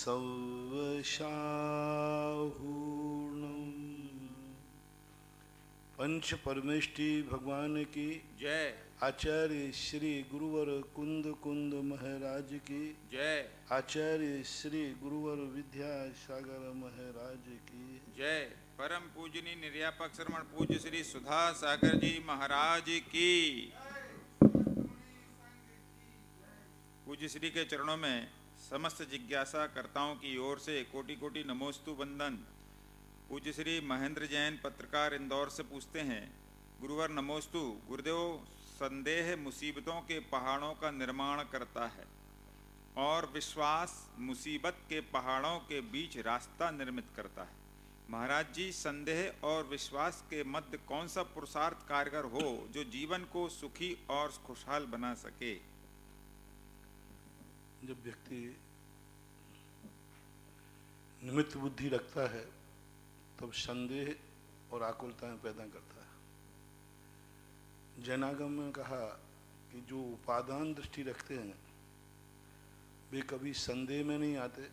सौवशाहूर्णम्। पंच परमेष्टि भगवान की जय। आचार्य श्री गुरुवर कुंद कुंद महाराज की जय। आचार्य श्री गुरुवर विद्यासागर महाराज की जय। परम पूजनीय निर्यापक श्रमण पूज्य श्री सुधा सागर जी महाराज की। पूज्य श्री के चरणों में समस्त जिज्ञासा कर्ताओं की ओर से कोटि कोटि नमोस्तु वंदन। पूज्य श्री महेंद्र जैन पत्रकार इंदौर से पूछते हैं, गुरुवर नमोस्तु। गुरुदेव, संदेह मुसीबतों के पहाड़ों का निर्माण करता है और विश्वास मुसीबत के पहाड़ों के बीच रास्ता निर्मित करता है। महाराज जी, संदेह और विश्वास के मध्य कौन सा पुरुषार्थ कारगर हो जो जीवन को सुखी और खुशहाल बना सके? जब व्यक्ति निमित्त बुद्धि रखता है तब संदेह और आकुलताएं पैदा करता है। जैनागम में कहा कि जो उपादान दृष्टि रखते हैं वे कभी संदेह में नहीं आते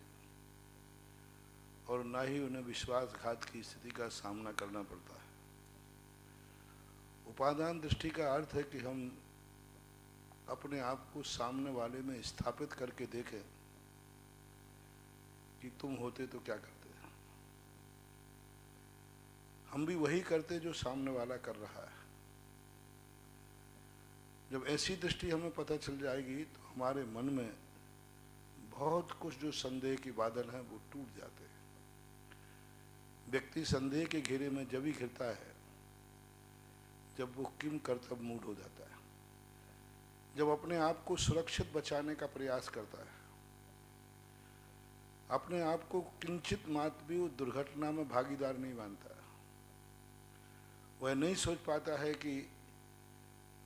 और ना ही उन्हें विश्वासघात की स्थिति का सामना करना पड़ता है। उपादान दृष्टि का अर्थ है कि हम अपने आप को सामने वाले में स्थापित करके देखें कि तुम होते तो क्या करते। हम भी वही करते जो सामने वाला कर रहा है। जब ऐसी दृष्टि हमें पता चल जाएगी तो हमारे मन में बहुत कुछ जो संदेह के बादल हैं वो टूट जाते हैं। व्यक्ति संदेह के घेरे में जब ही घिरता है जब वो किम कर्तव्य मूड हो जाता है, जब अपने आप को सुरक्षित बचाने का प्रयास करता है, अपने आप को किंचित मात्र भी दुर्घटना में भागीदार नहीं मानता। वह नहीं सोच पाता है कि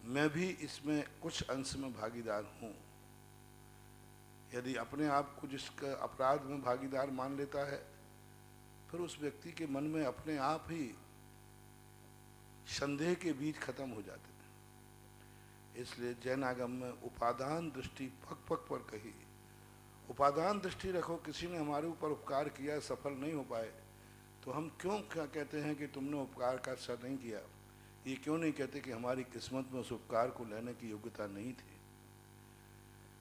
मैं भी इसमें कुछ अंश में भागीदार हूं। यदि अपने आप को जिसका अपराध में भागीदार मान लेता है फिर उस व्यक्ति के मन में अपने आप ही संदेह के बीज खत्म हो जाते हैं। इसलिए जैनागम में उपादान दृष्टि पग पग पर कही। उपादान दृष्टि रखो। किसी ने हमारे ऊपर उपकार किया, सफल नहीं हो पाए तो हम क्यों क्या कहते हैं कि तुमने उपकार का अच्छा नहीं किया। ये क्यों नहीं कहते कि हमारी किस्मत में उस उपकार को लेने की योग्यता नहीं थी।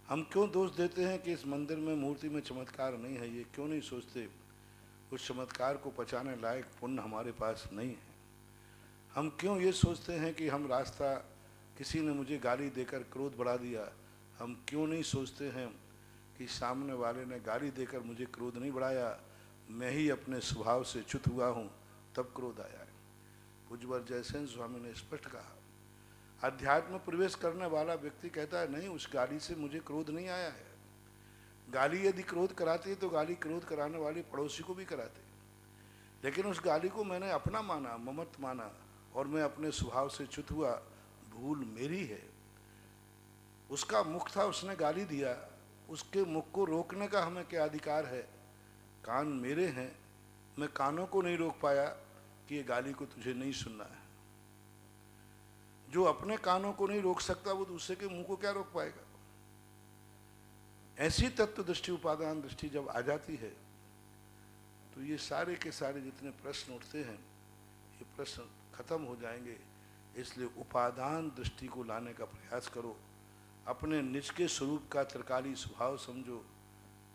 हम क्यों दोष देते हैं कि इस मंदिर में मूर्ति में चमत्कार नहीं है। ये क्यों नहीं सोचते उस चमत्कार को पचाने लायक पुण्य हमारे पास नहीं है। हम क्यों ये सोचते हैं कि हम रास्ता, किसी ने मुझे गाली देकर क्रोध बढ़ा दिया। हम क्यों नहीं सोचते हैं कि सामने वाले ने गाली देकर मुझे क्रोध नहीं बढ़ाया, मैं ही अपने स्वभाव से च्युत हुआ हूँ तब क्रोध आया है। पूज्यवर जयसेन स्वामी ने स्पष्ट कहा। अध्यात्म प्रवेश करने वाला व्यक्ति कहता है नहीं, उस गाली से मुझे क्रोध नहीं आया है। गाली यदि क्रोध कराती है तो गाली क्रोध कराने वाले पड़ोसी को भी कराते, लेकिन उस गाली को मैंने अपना माना, ममत्व माना और मैं अपने स्वभाव से च्युत हुआ। भूल मेरी है। उसका मुख था, उसने गाली दिया, उसके मुख को रोकने का हमें क्या अधिकार है। कान मेरे हैं, मैं कानों को नहीं रोक पाया कि ये गाली को तुझे नहीं सुनना है। जो अपने कानों को नहीं रोक सकता वो दूसरे के मुंह को क्या रोक पाएगा। ऐसी तत्व दृष्टि, उपादान दृष्टि जब आ जाती है तो ये सारे के सारे जितने प्रश्न उठते हैं ये प्रश्न खत्म हो जाएंगे। इसलिए उपादान दृष्टि को लाने का प्रयास करो। अपने निज के स्वरूप का त्रिकाली स्वभाव समझो।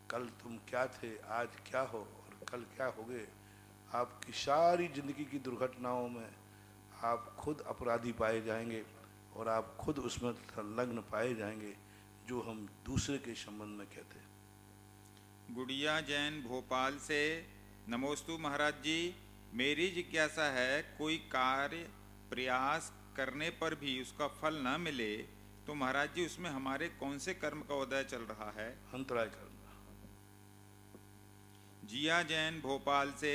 कल तुम क्या थे, आज क्या हो और कल क्या होगे। आपकी सारी जिंदगी की दुर्घटनाओं में आप खुद अपराधी पाए जाएंगे और आप खुद उसमें संलग्न पाए जाएंगे जो हम दूसरे के संबंध में कहते हैं। गुड़िया जैन भोपाल से नमोस्तु महाराज जी। मेरी जिज्ञासा है, कोई कार्य प्रयास करने पर भी उसका फल न मिले तो महाराज जी उसमें हमारे कौन से कर्म का उदय चल रहा है? अंतराय कर्म। जिया जैन भोपाल से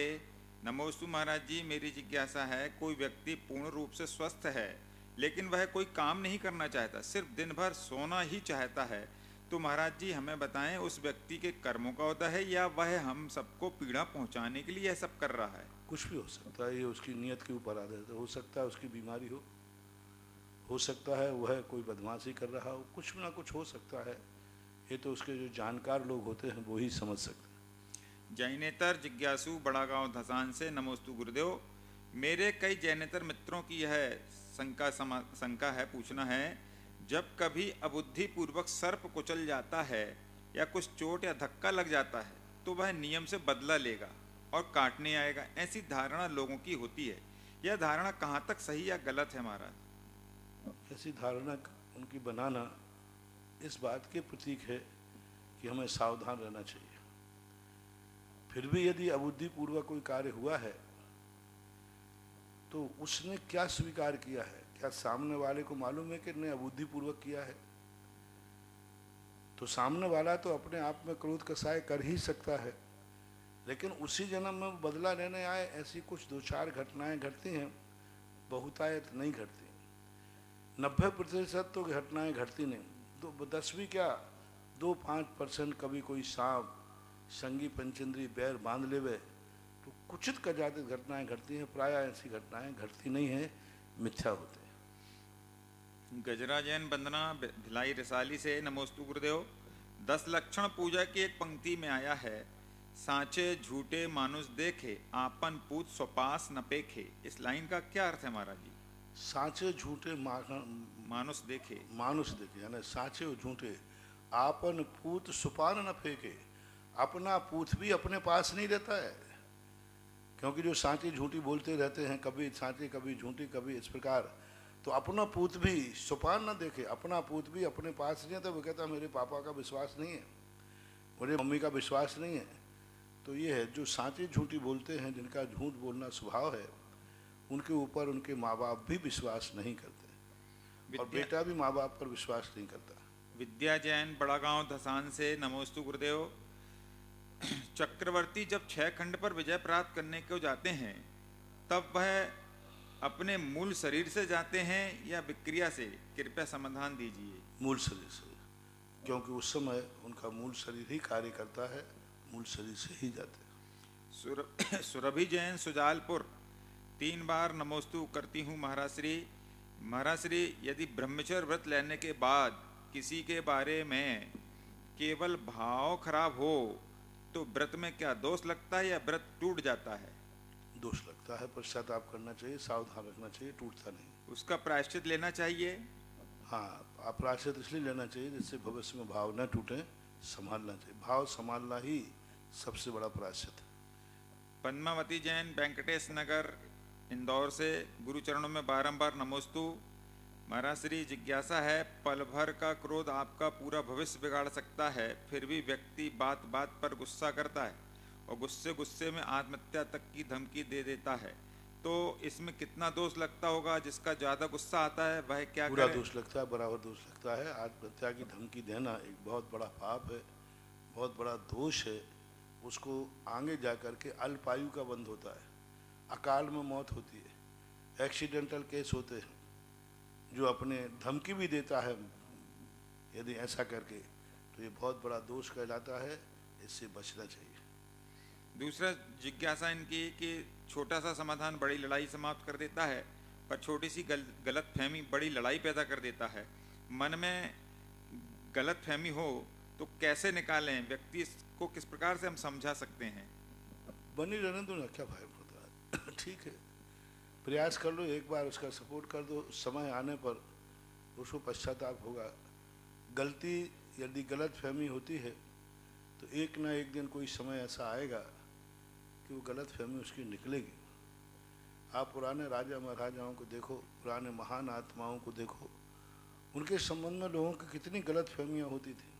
नमोस्तु महाराज जी। मेरी जिज्ञासा है, कोई व्यक्ति पूर्ण रूप से स्वस्थ है लेकिन वह कोई काम नहीं करना चाहता, सिर्फ दिन भर सोना ही चाहता है, तो महाराज जी हमें बताएं उस व्यक्ति के कर्मों का उदय है या वह हम सबको पीड़ा पहुंचाने के लिए यह सब कर रहा है? कुछ भी हो सकता है, ये उसकी नीयत के ऊपर आधारित है। हो सकता है उसकी बीमारी हो सकता है वह कोई बदमाशी कर रहा हो, कुछ ना कुछ हो सकता है। ये तो उसके जो जानकार लोग होते हैं वो ही समझ सकते हैं। जैनेतर जिज्ञासु बड़ागांव धसान से नमोस्तु गुरुदेव। मेरे कई जैनेतर मित्रों की यह शंका है, पूछना है, जब कभी अबुद्धि पूर्वक सर्प कुचल जाता है या कुछ चोट या धक्का लग जाता है तो वह नियम से बदला लेगा और काटने आएगा, ऐसी धारणा लोगों की होती है। यह धारणा कहाँ तक सही या गलत है महाराज? ऐसी धारणा उनकी बनाना इस बात के प्रतीक है कि हमें सावधान रहना चाहिए। फिर भी यदि अबुद्धि पूर्वक कोई कार्य हुआ है तो उसने क्या स्वीकार किया है? क्या सामने वाले को मालूम है कि ने अबुद्धि पूर्वक किया है? तो सामने वाला तो अपने आप में क्रोध कसाय कर ही सकता है, लेकिन उसी जन्म में बदला लेने आए, ऐसी कुछ 2-4 घटनाएं घटती हैं, बहुतायत नहीं घटती। 90% तो घटनाएं घटती नहीं, तो 10वीं क्या 2-5% कभी कोई सांप संगी पंचेंद्री बैर बांध लेवे तो कुचित कदाचित घटनाएं घटती हैं। प्राय ऐसी घटनाएं घटती नहीं है, मिथ्या होते हैं। गजरा जैन वंदना भिलाई रिसाली से नमोस्तु गुरुदेव। 10 लक्षण पूजा की एक पंक्ति में आया है, सांचे झूठे मानुष देखे आपन पूत स्वपास न पेखे। इस लाइन का क्या अर्थ है महाराज जी? सांचे झूठे मानुष देखे, यानी सांचे और झूठे आपन पूत सुपान न फेंके। अपना पूत भी अपने पास नहीं रहता है, क्योंकि जो सांची झूठी बोलते रहते हैं, कभी सांची कभी झूठी कभी इस प्रकार, तो अपना पूत भी सुपान न देखे, अपना पूत भी अपने पास नहीं है। तो वो कहता मेरे पापा का विश्वास नहीं है, मेरे मम्मी का विश्वास नहीं है। तो ये है, जो सांची झूठी बोलते हैं, जिनका झूठ बोलना स्वभाव है, उनके ऊपर उनके माँ बाप भी विश्वास नहीं करते और बेटा भी माँ बाप पर विश्वास नहीं करता। विद्या जैन बड़ागांव धसान से नमोस्तु गुरुदेव। चक्रवर्ती जब 6 खंड पर विजय प्राप्त करने को जाते हैं तब वह अपने मूल शरीर से जाते हैं या विक्रिया से? कृपया समाधान दीजिए। मूल शरीर से, क्योंकि उस समय उनका मूल शरीर ही कार्य करता है, मूल शरीर से ही जाते हैं। सुरभि जैन सुजालपुर 3 बार नमोस्तु करती हूँ महाराज श्री। महाराज श्री, यदि ब्रह्मचर्य व्रत लेने के बाद किसी के बारे में केवल भाव खराब हो तो व्रत में क्या दोष लगता है या व्रत टूट जाता है? दोष लगता है, पश्चाताप करना चाहिए, सावधान रखना चाहिए, टूटता नहीं। उसका प्रायश्चित लेना चाहिए। हाँ, प्रायश्चित इसलिए लेना चाहिए जिससे भविष्य में भाव न टूटे, संभालना चाहिए। भाव संभालना ही सबसे बड़ा प्रायश्चित है। पद्मावती जैन वेंकटेश नगर इंदौर से गुरु चरणों में बारंबार नमोस्तु। महाराज श्री, जिज्ञासा है, पल भर का क्रोध आपका पूरा भविष्य बिगाड़ सकता है, फिर भी व्यक्ति बात बात पर गुस्सा करता है और गुस्से में आत्महत्या तक की धमकी दे देता है, तो इसमें कितना दोष लगता होगा? जिसका ज़्यादा गुस्सा आता है वह क्या पूरा दोष लगता है, बराबर दोष लगता है। आत्महत्या की धमकी देना एक बहुत बड़ा पाप है, बहुत बड़ा दोष है। उसको आगे जा कर के अल्पायु का बंध होता है, अकाल में मौत होती है, एक्सीडेंटल केस होते हैं। जो अपने धमकी भी देता है यदि ऐसा करके, तो ये बहुत बड़ा दोष कहलाता है, इससे बचना चाहिए। दूसरा जिज्ञासा इनकी कि छोटा सा समाधान बड़ी लड़ाई समाप्त कर देता है, पर छोटी सी गलत फहमी बड़ी लड़ाई पैदा कर देता है। मन में गलत फहमी हो तो कैसे निकालें? व्यक्ति को किस प्रकार से हम समझा सकते हैं? बनी रहने दो ना, क्या भाई होता है। ठीक है, प्रयास कर लो, एक बार उसका सपोर्ट कर दो, समय आने पर उसको पश्चाताप होगा। गलती यदि गलत फहमी होती है तो एक ना एक दिन कोई समय ऐसा आएगा कि वो गलत फहमी उसकी निकलेगी। आप पुराने राजा महाराजाओं को देखो, पुराने महान आत्माओं को देखो, उनके संबंध में लोगों की कितनी गलत फहमियाँ होती थी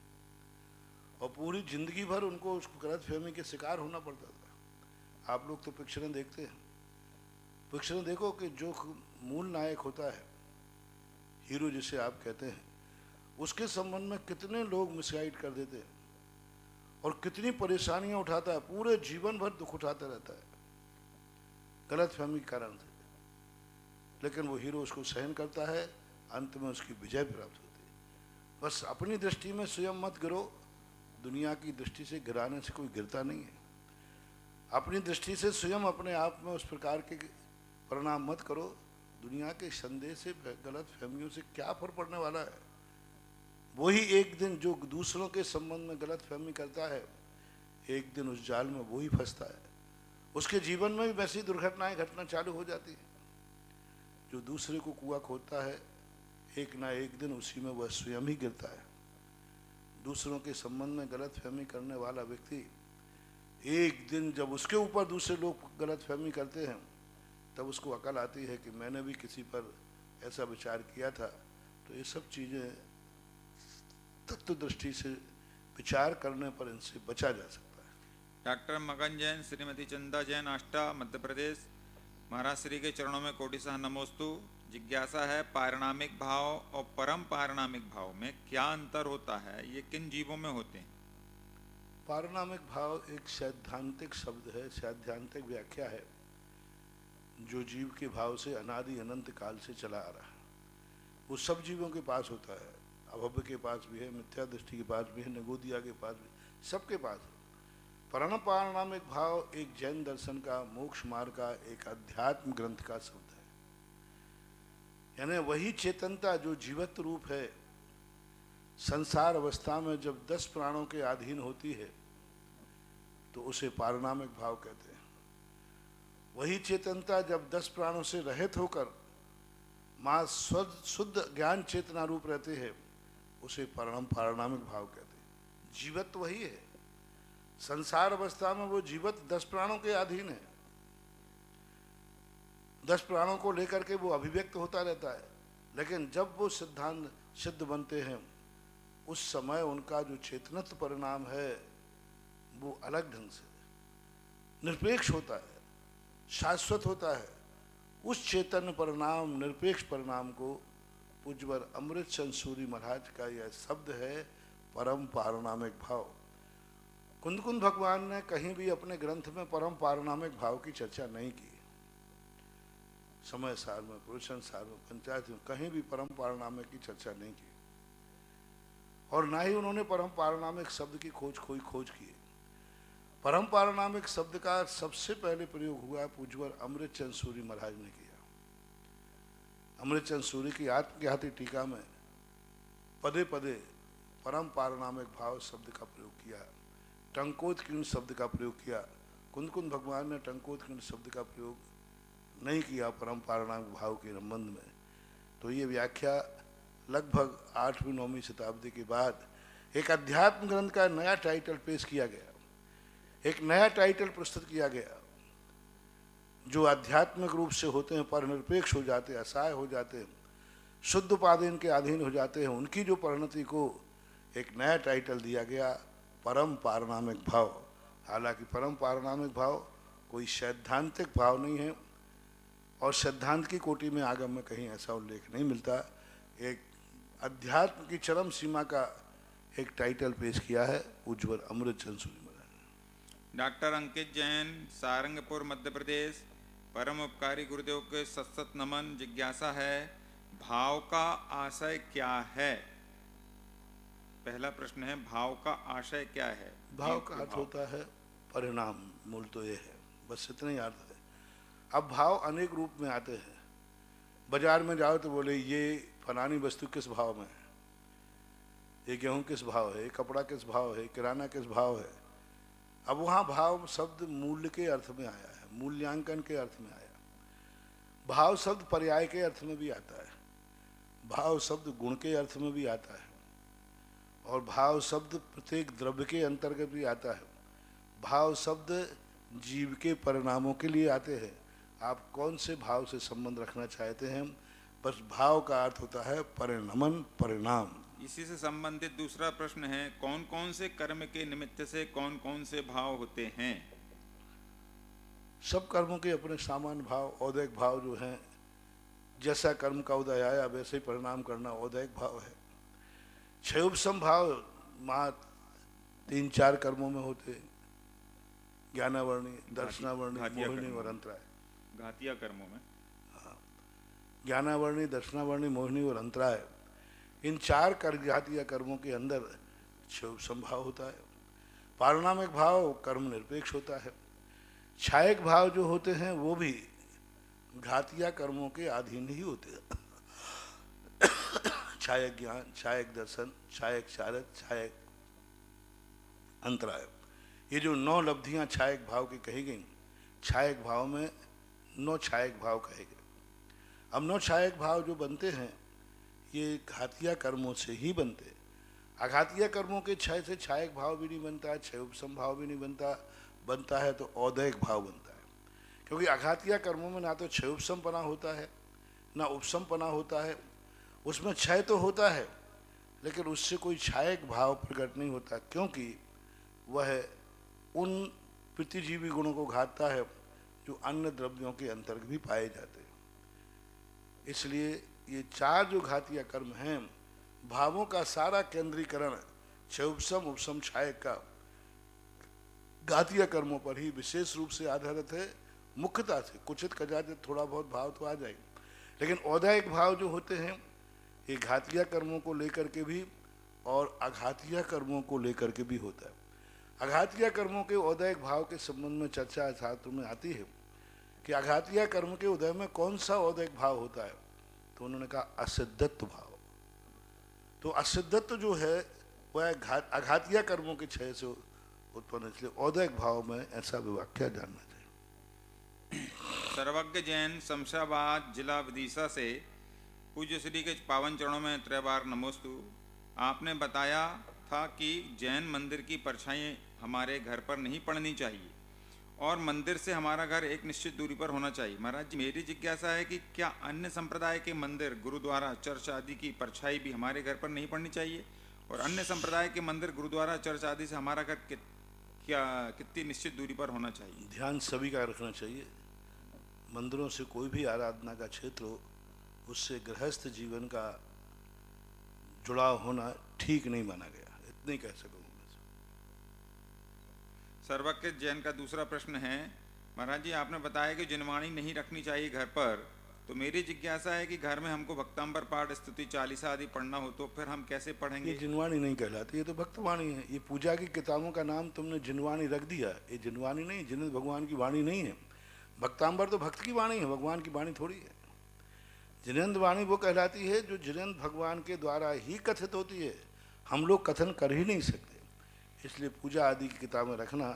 और पूरी जिंदगी भर उनको उस गलत फहमी के शिकार होना पड़ता था। आप लोग तो पिक्चरें देखते हैं, पिक्चरें देखो कि जो मूल नायक होता है, हीरो जिसे आप कहते हैं, उसके संबंध में कितने लोग मिसगाइड कर देते हैं और कितनी परेशानियां उठाता है, पूरे जीवन भर दुख उठाता रहता है गलत फहमी के कारण से। लेकिन वो हीरो उसको सहन करता है, अंत में उसकी विजय प्राप्त होती है। बस अपनी दृष्टि में स्वयं मत गिरो, दुनिया की दृष्टि से गिराने से कोई गिरता नहीं है। अपनी दृष्टि से स्वयं अपने आप में उस प्रकार के परिणाम मत करो। दुनिया के संदेह से, गलत फहमियों से क्या फर्क पड़ने वाला है? वही एक दिन जो दूसरों के संबंध में गलत फहमी करता है, एक दिन उस जाल में वो ही फंसता है। उसके जीवन में भी वैसी दुर्घटनाएं घटना चालू हो जाती है। जो दूसरे को कुआं खोदता है, एक ना एक दिन उसी में वह स्वयं ही गिरता है। दूसरों के संबंध में गलतफहमी करने वाला व्यक्ति, एक दिन जब उसके ऊपर दूसरे लोग गलतफहमी करते हैं, तब उसको अकल आती है कि मैंने भी किसी पर ऐसा विचार किया था। तो ये सब चीज़ें तत्व दृष्टि से विचार करने पर इनसे बचा जा सकता है। डॉक्टर मगन जैन, श्रीमती चंदा जैन, आष्टा, मध्य प्रदेश। महाराज श्री के चरणों में कोटिसह नमोस्तु। जिज्ञासा है, पारिणामिक भाव और परम पारिणामिक भाव में क्या अंतर होता है? ये किन जीवों में होते हैं? पारिणामिक भाव एक सैद्धांतिक शब्द है, सैद्धांतिक व्याख्या है, जो जीव के भाव से अनादि अनंत काल से चला आ रहा है। वो सब जीवों के पास होता है। अभव्य के पास भी है, मिथ्या दृष्टि के पास भी है, निगोदिया के पास भी, सबके पास है। परम पारिणामिक भाव एक जैन दर्शन का, मोक्ष मार्ग का, एक अध्यात्म ग्रंथ का शब्द है। यानी वही चेतनता जो जीवत्व रूप है, संसार अवस्था में जब 10 प्राणों के अधीन होती है तो उसे पारिणामिक भाव कहते हैं। वही चेतनता जब 10 प्राणों से रहित होकर मां शुद्ध ज्ञान चेतना रूप रहते हैं, उसे परम पारिणामिक भाव कहते हैं। जीवत्व वही है। संसार अवस्था में वो जीवत्व 10 प्राणों के अधीन है। 10 प्राणों को लेकर के वो अभिव्यक्त होता रहता है, लेकिन जब वो सिद्धांत सिद्ध बनते हैं, उस समय उनका जो चेतनत्व परिणाम है वो अलग ढंग से निरपेक्ष होता है, शाश्वत होता है। उस चैतन्य परिणाम, निरपेक्ष परिणाम को पूज्यवर अमृत चंद सूरी महाराज का यह शब्द है, परम पारिणामिक भाव। कुंद भगवान ने कहीं भी अपने ग्रंथ में परम पारिणामिक भाव की चर्चा नहीं की। समय सार में, पुरुषन सार में, पंचायत में कहीं भी परम पारिणामिक की चर्चा नहीं की, और ना ही उन्होंने परम पारिणामिक शब्द की खोज की। परम पारिणामिक शब्द का सबसे पहले प्रयोग हुआ पूज्यवर अमृत चंद सूरी महाराज ने किया। अमृत चंद सूरी की आत्मज्ञाति टीका में पदे पदे परम पारिणामिक भाव शब्द का प्रयोग किया, टंकोत्कीर्ण शब्द का प्रयोग किया। कुंद भगवान ने टंकोत्कीर्ण शब्द का प्रयोग नहीं किया परम पारिणामिक भाव के संबंध में। तो ये व्याख्या लगभग 8वीं-9वीं शताब्दी के बाद एक अध्यात्म ग्रंथ का नया टाइटल पेश किया गया, एक नया टाइटल प्रस्तुत किया गया। जो आध्यात्मिक रूप से होते हैं, परनिरपेक्ष हो जाते हैं, असहाय हो जाते हैं, शुद्ध उपादेन के अधीन हो जाते हैं, उनकी जो परिणति को एक नया टाइटल दिया गया, परम पारिणामिक भाव। हालांकि परम पारिणामिक भाव कोई सैद्धांतिक भाव नहीं है, और सिद्धांत की कोटि में आगम में कहीं ऐसा उल्लेख नहीं मिलता। एक अध्यात्म की चरम सीमा का एक टाइटल पेश किया है पूज्यवर अमृत चंद सूरी महाराज। डॉक्टर अंकित जैन, सारंगपुर, मध्य प्रदेश। परम उपकारी गुरुदेव के सत नमन। जिज्ञासा है, भाव का आशय क्या है? पहला प्रश्न है, भाव का आशय क्या है? भाव का अर्थ होता है परिणाम, मूल तो ये है, बस इतना ही अर्थ है। अब भाव अनेक रूप में आते हैं। बाजार में जाओ तो बोले ये फलानी वस्तु किस भाव में है, ये गेहूं किस भाव है, ये कपड़ा किस भाव है, किराना किस भाव है। अब वहाँ भाव शब्द मूल्य के अर्थ में आया है, मूल्यांकन के अर्थ में आया। भाव शब्द पर्याय के अर्थ में भी आता है, भाव शब्द गुण के अर्थ में भी आता है, और भाव शब्द प्रत्येक द्रव्य के अंतर्गत भी आता है। भाव शब्द जीव के परिणामों के लिए आते हैं। आप कौन से भाव से संबंध रखना चाहते हैं, बस भाव का अर्थ होता है परिणमन, परिणाम। इसी से संबंधित दूसरा प्रश्न है, कौन कौन से कर्म के निमित्त से कौन कौन से भाव होते हैं? सब कर्मों के अपने सामान्य भाव, औदैहिक भाव जो हैं, जैसा कर्म का उदय आया वैसे ही परिणाम करना औदैहिक भाव है। क्षयोपशम भाव माँ 3-4 कर्मों में होते, ज्ञानावर्णी, दर्शनावर्णी, मोहिनी और अंतराय। घातिया कर्मों में, हाँ, ज्ञानावर्णी, दर्शनावर्णी, मोहिनी और अंतराय, इन 4 घातीय कर्मों के अंदर क्षयोपशम भाव होता है। पारिणामिक भाव कर्म निरपेक्ष होता है। छायक भाव जो होते हैं वो भी घातिया कर्मों के अधीन ही होते हैं। छायक ज्ञान, छायक दर्शन, छायक शारद, छायक अंतराय, ये जो 9 लब्धियां छायक भाव की कही गई, छायक भाव में 9 छायक भाव कहे गए। अब 9 छायक भाव जो बनते हैं ये घातिया कर्मों से ही बनते हैं। अघातिया कर्मों के क्षय से छायक भाव भी नहीं बनता है, क्षय उपसम भाव भी नहीं बनता है तो औदैक भाव बनता है। क्योंकि अघातिया कर्मों में ना तो क्षय उपसम पना होता है ना उपसम पना होता है, उसमें क्षय तो होता है लेकिन उससे कोई छायक भाव प्रकट नहीं होता, क्योंकि वह उन प्रतिजीवी गुणों को घातता है जो अन्य द्रव्यों के अंतर्गत भी पाए जाते हैं। इसलिए ये 4 जो घातिया कर्म हैं, भावों का सारा केंद्रीकरण क्षय उपसम उपसम छायक का घातिया कर्मों पर ही विशेष रूप से आधारित है। मुख्यता से कुचित कदाचित थोड़ा बहुत भाव तो आ जाएगा, लेकिन औदायिक भाव जो होते हैं ये घातिया कर्मों को लेकर के भी और अघातिया कर्मों को लेकर के भी होता है। अघातिया कर्मों के औदायिक भाव के संबंध में चर्चा शास्त्र में आती है कि अघातिया कर्म के उदय में कौन सा औदायिक भाव होता है, तो उन्होंने कहा असिद्धत्व भाव। तो असिद्धत्व जो है वह अघातिया कर्मों के क्षय से उत्पन्न, इसलिए औदायिक भाव में ऐसा व्याख्या जानना चाहिए। सर्वज्ञ जैन शमशाबाद जिला विदिशा से पूज्य श्री के पावन चरणों में त्रैबार नमोस्तु। आपने बताया था कि जैन मंदिर की परछाई हमारे घर पर नहीं पड़नी चाहिए और मंदिर से हमारा घर एक निश्चित दूरी पर होना चाहिए। महाराज जी, मेरी जिज्ञासा है कि क्या अन्य संप्रदाय के मंदिर, गुरुद्वारा, चर्च आदि की परछाई भी हमारे घर पर नहीं पड़नी चाहिए? और अन्य संप्रदाय के मंदिर, गुरुद्वारा, चर्च आदि से हमारा घर कितनी निश्चित दूरी पर होना चाहिए? ध्यान सभी का रखना चाहिए। मंदिरों से कोई भी आराधना का क्षेत्र हो, उससे गृहस्थ जीवन का जुड़ाव होना ठीक नहीं माना गया, इतने ही कह सकूँगा। सर्वज्ञ जैन का दूसरा प्रश्न है, महाराज जी आपने बताया कि जिनवाणी नहीं रखनी चाहिए घर पर, तो मेरी जिज्ञासा है कि घर में हमको भक्तांबर पाठ, स्तुति, चालीसा आदि पढ़ना हो तो फिर हम कैसे पढ़ेंगे? ये जिनवाणी नहीं कहलाती, ये तो भक्तवाणी है। ये पूजा की किताबों का नाम तुमने जिनवाणी रख दिया, ये जिनवाणी नहीं, जिन भगवान की वाणी नहीं है। भक्तांबर तो भक्त की वाणी है, भगवान की वाणी थोड़ी है। जिनेन्द्र वाणी वो कहलाती है जो जिनेन्द्र भगवान के द्वारा ही कथित होती है, हम लोग कथन कर ही नहीं सकते। इसलिए पूजा आदि की किताबें रखना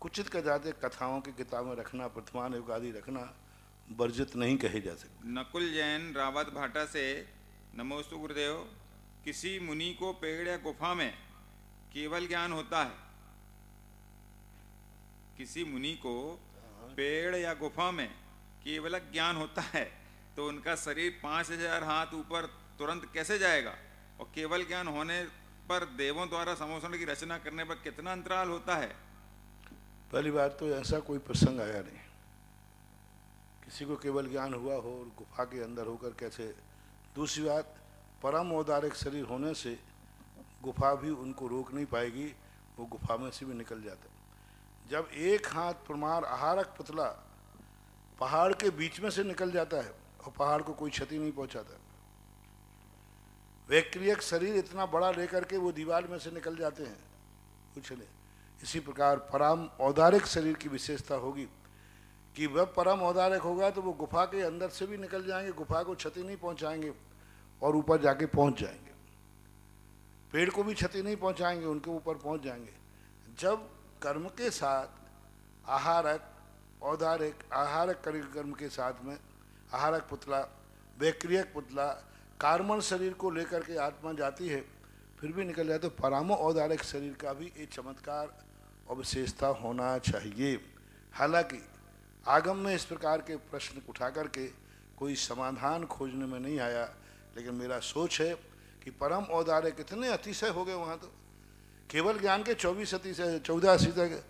कुचित का जाते, कथाओं की किताबें रखना, प्रथमान योग आदि रखना वर्जित नहीं कहे जा सकते। नकुल जैन रावत भाटा से नमोस्तु गुरुदेव। किसी मुनि को पेड़ या गुफा में केवल ज्ञान होता है, किसी मुनि को पेड़ या गुफा में केवल ज्ञान होता है तो उनका शरीर 5000 हाथ ऊपर तुरंत कैसे जाएगा? और केवल ज्ञान होने पर देवों द्वारा समोषण की रचना करने पर कितना अंतराल होता है? पहली बात तो ऐसा कोई प्रसंग आया नहीं, किसी को केवल ज्ञान हुआ हो और गुफा के अंदर होकर कैसे। दूसरी बात, परम औदारिक शरीर होने से गुफा भी उनको रोक नहीं पाएगी, वो गुफा में से भी निकल जाते। जब एक हाथ प्रमाण आहारक पुतला पहाड़ के बीच में से निकल जाता है और पहाड़ को कोई क्षति नहीं पहुंचाता, वैक्रियक शरीर इतना बड़ा लेकर के वो दीवार में से निकल जाते हैं, कुछ नहीं। इसी प्रकार परम औदारिक शरीर की विशेषता होगी कि वह परम औदारिक होगा तो वो गुफा के अंदर से भी निकल जाएंगे, गुफा को क्षति नहीं पहुंचाएंगे और ऊपर जाके पहुंच जाएंगे। पेड़ को भी क्षति नहीं पहुंचाएंगे, उनके ऊपर पहुंच जाएंगे। जब कर्म के साथ आहारक औदारिक, आहारक कर्म के साथ में आहारक पुतला, वैक्रियक पुतला, कार्मण शरीर को लेकर के आत्मा जाती है, फिर भी निकल जाए तो परामो औदारिक शरीर का भी एक चमत्कार और विशेषता होना चाहिए। हालांकि आगम में इस प्रकार के प्रश्न उठा करके कोई समाधान खोजने में नहीं आया, लेकिन मेरा सोच है कि परम औदारिक इतने अतिशय हो गए वहाँ, तो केवल ज्ञान के 24 अतिशय, 14 अतिशय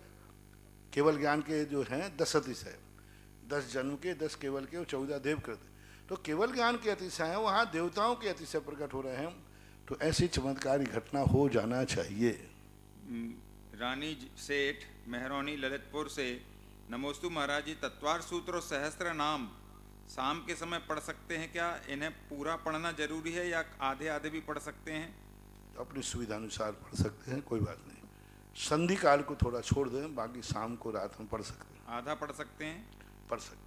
केवल ज्ञान के जो हैं 10 अतिशय, 10 जन्म के, 10 केवल के और 14 देवकृत। तो केवल ज्ञान के अतिशय हैं, वहाँ देवताओं के अतिशय प्रकट हो रहे हैं, तो ऐसी चमत्कारी घटना हो जाना चाहिए। रानी सेठ मेहरौनी ललितपुर से नमोस्तु महाराज जी, तत्वार सूत्र और सहस्त्र नाम शाम के समय पढ़ सकते हैं क्या? इन्हें पूरा पढ़ना जरूरी है या आधे आधे भी पढ़ सकते हैं? अपनी सुविधा अनुसार पढ़ सकते हैं, कोई बात नहीं। संधि काल को थोड़ा छोड़ दें, बाकी शाम को रात में पढ़ सकते हैं। आधा पढ़ सकते हैं? पढ़ सकते हैं।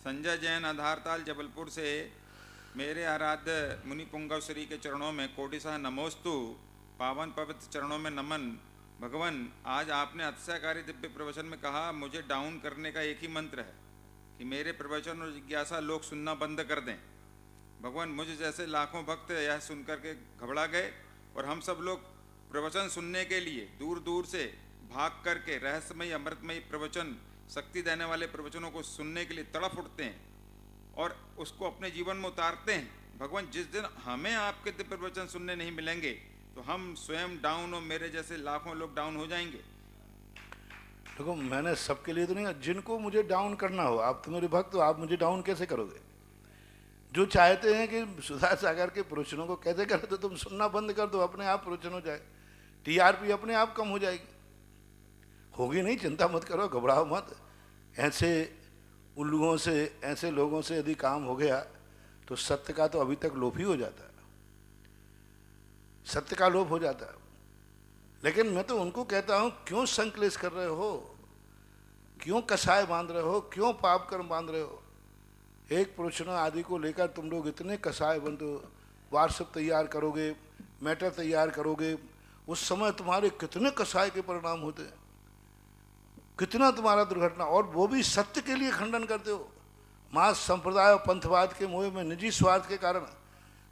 संजय जैन आधारताल जबलपुर से, मेरे आराध्य मुनि पुंगव श्री के चरणों में कोटिशाह नमोस्तु, पावन पवित्र चरणों में नमन। भगवान, आज आपने अतिशयकारी दिव्य प्रवचन में कहा, मुझे डाउन करने का एक ही मंत्र है कि मेरे प्रवचन और जिज्ञासा लोग सुनना बंद कर दें। भगवान, मुझे जैसे लाखों भक्त यह सुनकर के घबरा गए और हम सब लोग प्रवचन सुनने के लिए दूर दूर से भाग करके रहस्यमयी अमृतमयी प्रवचन, शक्ति देने वाले प्रवचनों को सुनने के लिए तड़प उठते हैं और उसको अपने जीवन में उतारते हैं। भगवान, जिस दिन हमें आपके दिव्य प्रवचन सुनने नहीं मिलेंगे तो हम स्वयं डाउन और मेरे जैसे लाखों लोग डाउन हो जाएंगे। देखो, मैंने सबके लिए तो नहीं, जिनको मुझे डाउन करना हो, आप तो मेरे भक्त हो, आप मुझे डाउन कैसे करोगे? जो चाहते हैं कि सुधा सागर के प्रवचनों को कैसे करें, तो तुम सुनना बंद कर दो, अपने आप प्रवचन हो जाए, टीआरपी अपने आप कम हो जाएगी। होगी नहीं, चिंता मत करो, घबराओ मत। ऐसे उल्लुओं से, ऐसे लोगों से यदि काम हो गया तो सत्य का तो अभी तक लोप ही हो जाता है, सत्य का लोप हो जाता है। लेकिन मैं तो उनको कहता हूं, क्यों संकलेश कर रहे हो, क्यों कसाय बांध रहे हो, क्यों पाप कर्म बांध रहे हो? एक प्रवचन आदि को लेकर तुम लोग इतने कसाय बंधो, व्हाट्सएप तैयार करोगे, मैटर तैयार करोगे, उस समय तुम्हारे कितने कसाय के परिणाम होते हैं, कितना तुम्हारा दुर्घटना, और वो भी सत्य के लिए खंडन करते हो। मास संप्रदाय और पंथवाद के मोह में निजी स्वार्थ के कारण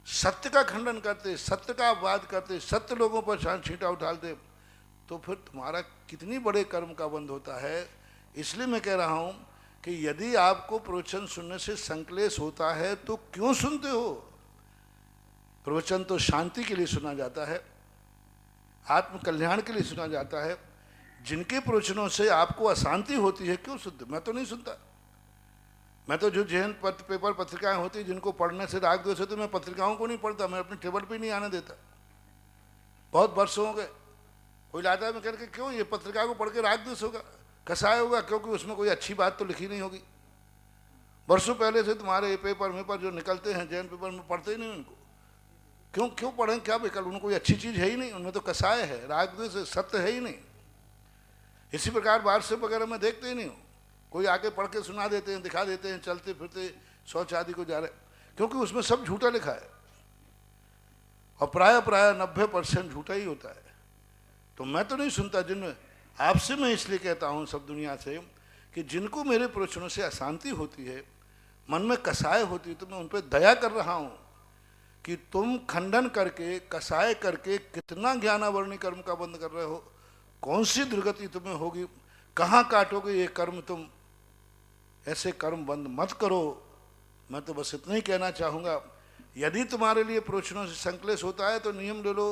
सत्य का खंडन करते, सत्य का अपवाद करते, सत्य लोगों पर छींटा उठाते, तो फिर तुम्हारा कितनी बड़े कर्म का बंध होता है। इसलिए मैं कह रहा हूं कि यदि आपको प्रवचन सुनने से संकलेश होता है तो क्यों सुनते हो? प्रवचन तो शांति के लिए सुना जाता है, आत्म कल्याण के लिए सुना जाता है। जिनके प्रवचनों से आपको अशांति होती है, क्यों सुनते? मैं तो नहीं सुनता। मैं तो जो जैन पेपर पत्रिकाएं होती जिनको पढ़ने से राग द्वेष होते, मैं पत्रिकाओं को नहीं पढ़ता, मैं अपने टेबल पे नहीं आने देता। बहुत वर्षों हो गए, कोई लाता है, मैं कहकर क्यों ये पत्रिका को पढ़ के राग द्वेष होगा, कसाय होगा, क्योंकि उसमें कोई अच्छी बात तो लिखी नहीं होगी। वर्षों पहले से तुम्हारे ये पेपर जो निकलते हैं जैन पेपर में, पढ़ते ही नहीं उनको। क्यों पढ़ें, क्या विकल्प? उनको कोई अच्छी चीज़ है ही नहीं, उनमें तो कसाय है, राग द्वेष है, सत्य है ही नहीं। इसी प्रकार व्हाट्सएप वगैरह में देखते ही नहीं हो, कोई आके पढ़ के सुना देते हैं, दिखा देते हैं, चलते फिरते शौच आदि को जा रहे, क्योंकि उसमें सब झूठा लिखा है और प्राय 90% झूठा ही होता है। तो मैं तो नहीं सुनता। जिन आपसे मैं इसलिए कहता हूँ सब दुनिया से कि जिनको मेरे प्रवचनों से अशांति होती है, मन में कसाय होती है, तो मैं उन पर दया कर रहा हूँ कि तुम खंडन करके, कसाय करके कितना ज्ञानावरणी कर्म का बंद कर रहे हो, कौन सी दुर्गति तुम्हें होगी, कहाँ काटोगे ये कर्म तुम। ऐसे कर्म बंद मत करो। मैं तो बस इतना ही कहना चाहूँगा। यदि तुम्हारे लिए प्रवचनों से संकलेश होता है तो नियम ले लो,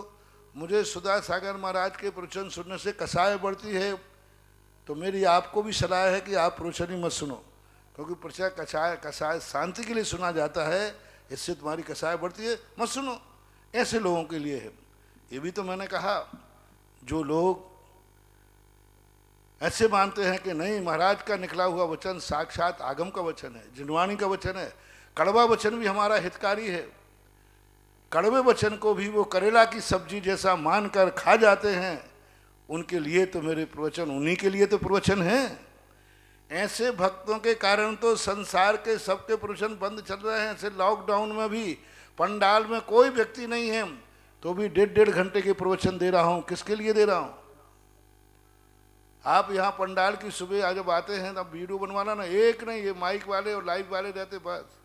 मुझे सुधा सागर महाराज के प्रवचन सुनने से कसाय बढ़ती है, तो मेरी आपको भी सलाह है कि आप प्रवचन ही मत सुनो, क्योंकि प्रवचन कसाय शांति के लिए सुना जाता है, इससे तुम्हारी कसाय बढ़ती है, मत सुनो। ऐसे लोगों के लिए है। ये भी तो मैंने कहा, जो लोग ऐसे मानते हैं कि नहीं, महाराज का निकला हुआ वचन साक्षात आगम का वचन है, जिनवाणी का वचन है, कड़वा वचन भी हमारा हितकारी है, कड़वे वचन को भी वो करेला की सब्जी जैसा मानकर खा जाते हैं, उनके लिए तो मेरे प्रवचन, उन्हीं के लिए तो प्रवचन है। ऐसे भक्तों के कारण तो संसार के सबके प्रवचन बंद चल रहे हैं। ऐसे लॉकडाउन में भी पंडाल में कोई व्यक्ति नहीं है तो भी 1.5 घंटे के प्रवचन दे रहा हूँ। किसके लिए दे रहा हूँ? आप यहाँ पंडाल की सुबह आज जब आते हैं तब वीडियो बनवाना ना, एक नहीं, ये माइक वाले और लाइव वाले रहते बस,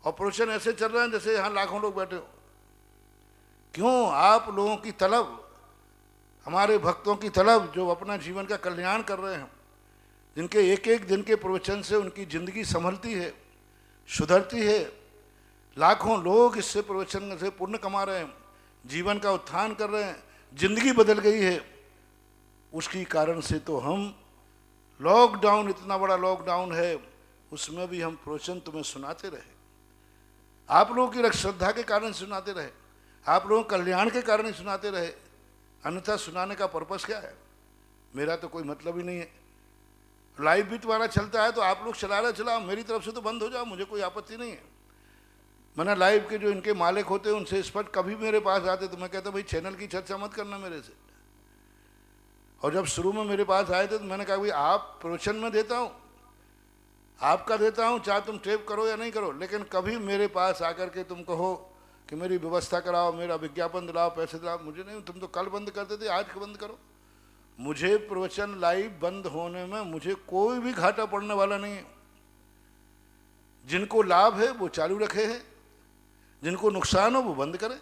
और प्रवचन ऐसे चल रहे हैं जैसे यहाँ लाखों लोग बैठे हो। क्यों? आप लोगों की तलब, हमारे भक्तों की तलब, जो अपना जीवन का कल्याण कर रहे हैं, जिनके एक एक दिन के प्रवचन से उनकी जिंदगी संभलती है, सुधरती है। लाखों लोग इससे प्रवचन से पुण्य कमा रहे हैं, जीवन का उत्थान कर रहे हैं, जिंदगी बदल गई है। उसकी कारण से तो हम लॉकडाउन, इतना बड़ा लॉकडाउन है, उसमें भी हम प्रवचन तुम्हें सुनाते रहे, आप लोगों की श्रद्धा के कारण सुनाते रहे, आप लोगों के कल्याण के कारण ही सुनाते रहे। अन्यथा सुनाने का पर्पस क्या है? मेरा तो कोई मतलब ही नहीं है। लाइव भी तुम्हारा चलता है तो आप लोग चला रहे, चलाओ, मेरी तरफ से तो बंद हो जाओ, मुझे कोई आपत्ति नहीं है। मैंने लाइव के जो इनके मालिक होते हैं उनसे स्पष्ट, कभी मेरे पास आते तो मैं कहता भाई चैनल की चर्चा मत करना मेरे से। और जब शुरू में मेरे पास आए थे तो मैंने कहा भाई आप प्रवचन में देता हूँ, आपका देता हूँ, चाहे तुम टेप करो या नहीं करो, लेकिन कभी मेरे पास आकर के तुम कहो कि मेरी व्यवस्था कराओ, मेरा विज्ञापन दिलाओ, पैसे दिलाओ। मुझे नहीं, तुम तो कल बंद करते थे, आज क्यों बंद करो? मुझे प्रवचन लाइव बंद होने में मुझे कोई भी घाटा पड़ने वाला नहीं है। जिनको लाभ है वो चालू रखे हैं, जिनको नुकसान हो वो बंद करें।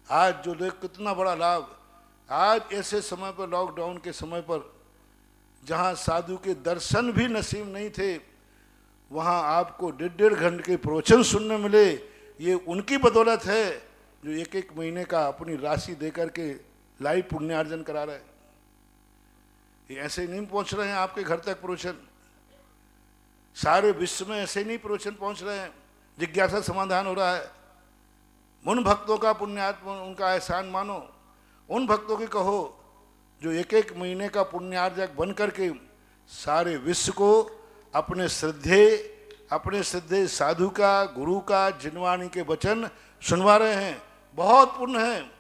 आज जो देख कितना बड़ा लाभ, आज ऐसे समय पर, लॉकडाउन के समय पर, जहां साधु के दर्शन भी नसीब नहीं थे, वहां आपको 1.5 घंटे के प्रवचन सुनने मिले। ये उनकी बदौलत है जो एक एक महीने का अपनी राशि देकर के लाइव पुण्यार्जन करा रहे हैं। ये ऐसे नहीं पहुंच रहे हैं आपके घर तक प्रवचन, सारे विश्व में ऐसे नहीं प्रवचन पहुंच रहे हैं, जिज्ञासा समाधान हो रहा है। उन भक्तों का पुण्यात्मा, उनका एहसान मानो, उन भक्तों की कहो जो एक एक महीने का पुण्यार्जक बन करके सारे विश्व को अपने श्रद्धेय साधु का, गुरु का, जिनवाणी के वचन सुनवा रहे हैं। बहुत पुण्य है।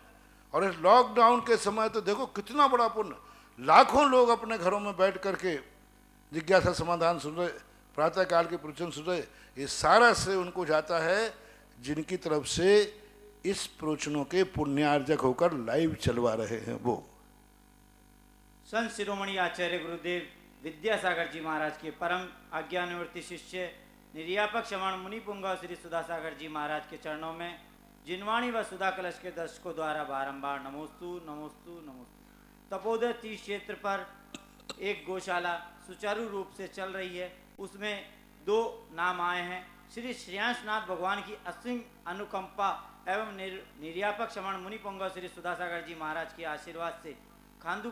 और इस लॉकडाउन के समय तो देखो कितना बड़ा पुण्य, लाखों लोग अपने घरों में बैठ करके जिज्ञासा समाधान सुन रहे, प्रातःकाल के प्रवचन सुन रहे। ये सारा श्रेय उनको जाता है जिनकी तरफ से इस प्रवचनों के पुण्यार्जक होकर लाइव चलवा रहे हैं वो। संत शिरोमणि आचार्य गुरुदेव विद्यासागर जी महाराज के परम आज्ञानुवर्ती शिष्य निर्यापक श्रवण मुनि पुंगव श्री सुधासागर जी महाराज के चरणों में जिनवाणी व सुधा कलश के दर्शकों द्वारा बारंबार नमोस्तु नमोस्तु नमोस्तु। तपोदय तीर्थ क्षेत्र पर एक गौशाला सुचारू रूप से चल रही है। उसमें 2 नाम आए हैं। श्री श्रेयांशनाथ भगवान की असीम अनुकंपा एवं निर्यापक श्रवण मुनि पुंगव श्री सुधासागर जी महाराज के आशीर्वाद से खांदू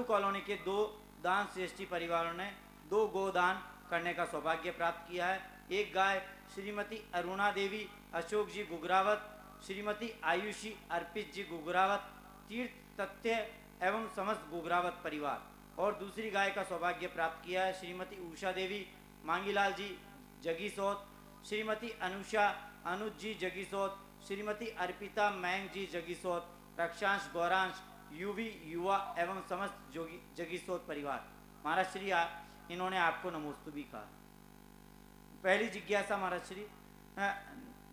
कॉलोनी के 2 दान श्रेष्ठी परिवारों ने 2 गोदान करने का सौभाग्य प्राप्त किया है। एक गाय श्रीमती अरुणा देवी अशोक जी गुगरावत, श्रीमती आयुषी अर्पित जी गुगरावत, तीर्थ तथ्य एवं समस्त गुगरावत परिवार, और दूसरी गाय का सौभाग्य प्राप्त किया है श्रीमती उषा देवी मांगीलाल जी जगीसोत, श्रीमती अनुषा अनुज जी जगीसोत, श्रीमती अर्पिता मैंग जी जगीसोत, रक्षांश गौरांश युवी युवा एवं समस्त जगीसोत परिवार। महाराज श्री इन्होंने आपको नमोस्तु भी कहा। पहली जिज्ञासा महाराज श्री,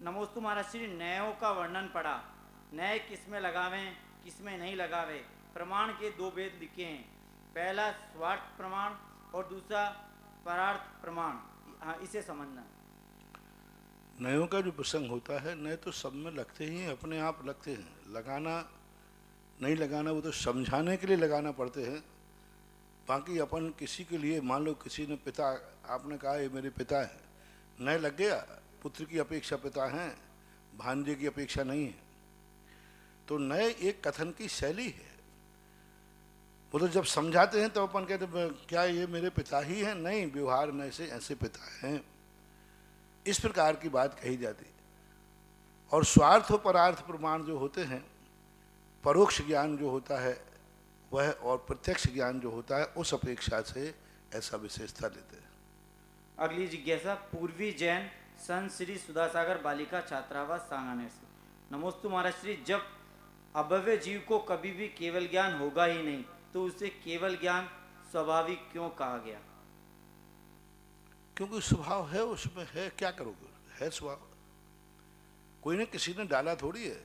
नमोस्तु महाराज श्री, नयों का वर्णन पढ़ा, नए किसमें लगावें किसमें नहीं लगावे, प्रमाण के 2 भेद लिखे हैं, पहला स्वार्थ प्रमाण और दूसरा परार्थ प्रमाण, इसे समझना। नयों का जो प्रसंग होता है, नए तो सब में लगते ही हैं, अपने आप लगते हैं। लगाना नहीं लगाना वो तो समझाने के लिए लगाना पड़ते हैं। बाकी अपन किसी के लिए, मान लो किसी ने पिता, आपने कहा ये मेरे पिता है, नए लग गया, पुत्र की अपेक्षा पिता हैं, भांजे की अपेक्षा नहीं है। तो नए एक कथन की शैली है। वो तो जब समझाते हैं तो अपन कहते क्या ये मेरे पिता ही हैं? नहीं, व्यवहार में से ऐसे पिता हैं, इस प्रकार की बात कही जाती है। और स्वार्थ और परार्थ प्रमाण जो होते हैं, परोक्ष ज्ञान जो होता है वह और प्रत्यक्ष ज्ञान जो होता है उस अपेक्षा से ऐसा विशेषता लेते हैं। अगली जिज्ञासा पूर्वी जैन संत श्री सुधासागर बालिका छात्रावास सांगानेर से। नमोस्तु महाराज श्री, जब अभव्य जीव को कभी भी केवल ज्ञान होगा ही नहीं तो उसे केवल ज्ञान स्वाभाविक क्यों कहा गया? क्योंकि स्वभाव है, उसमें है, क्या करोगे, है स्वभाव, कोई ने किसी ने डाला थोड़ी है।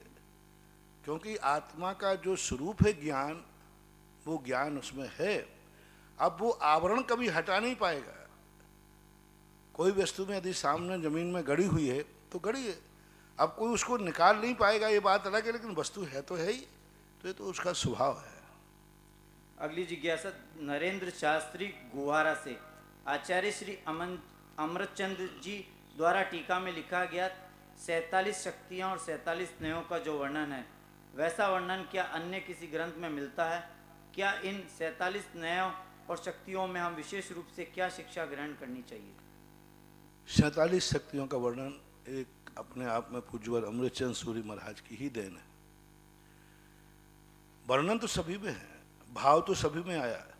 क्योंकि आत्मा का जो स्वरूप है ज्ञान, वो ज्ञान उसमें है। अब वो आवरण कभी हटा नहीं पाएगा। कोई वस्तु में यदि सामने जमीन में गड़ी हुई है तो गड़ी है, अब कोई उसको निकाल नहीं पाएगा, ये बात अलग है, लेकिन वस्तु है तो है ही, तो ये तो उसका स्वभाव है। अगली जिज्ञासा नरेंद्र शास्त्री गुहारा से। आचार्य श्री अमृतचंद्र जी द्वारा टीका में लिखा गया 47 शक्तियां और 47 नयों का जो वर्णन है, वैसा वर्णन क्या अन्य किसी ग्रंथ में मिलता है? क्या इन 47 नयों और शक्तियों में हम विशेष रूप से क्या शिक्षा ग्रहण करनी चाहिए? 47 शक्तियों का वर्णन एक अपने आप में पूज्यवर अमृतचंद सूरी महाराज की ही देन है। वर्णन तो सभी में है, भाव तो सभी में आया है,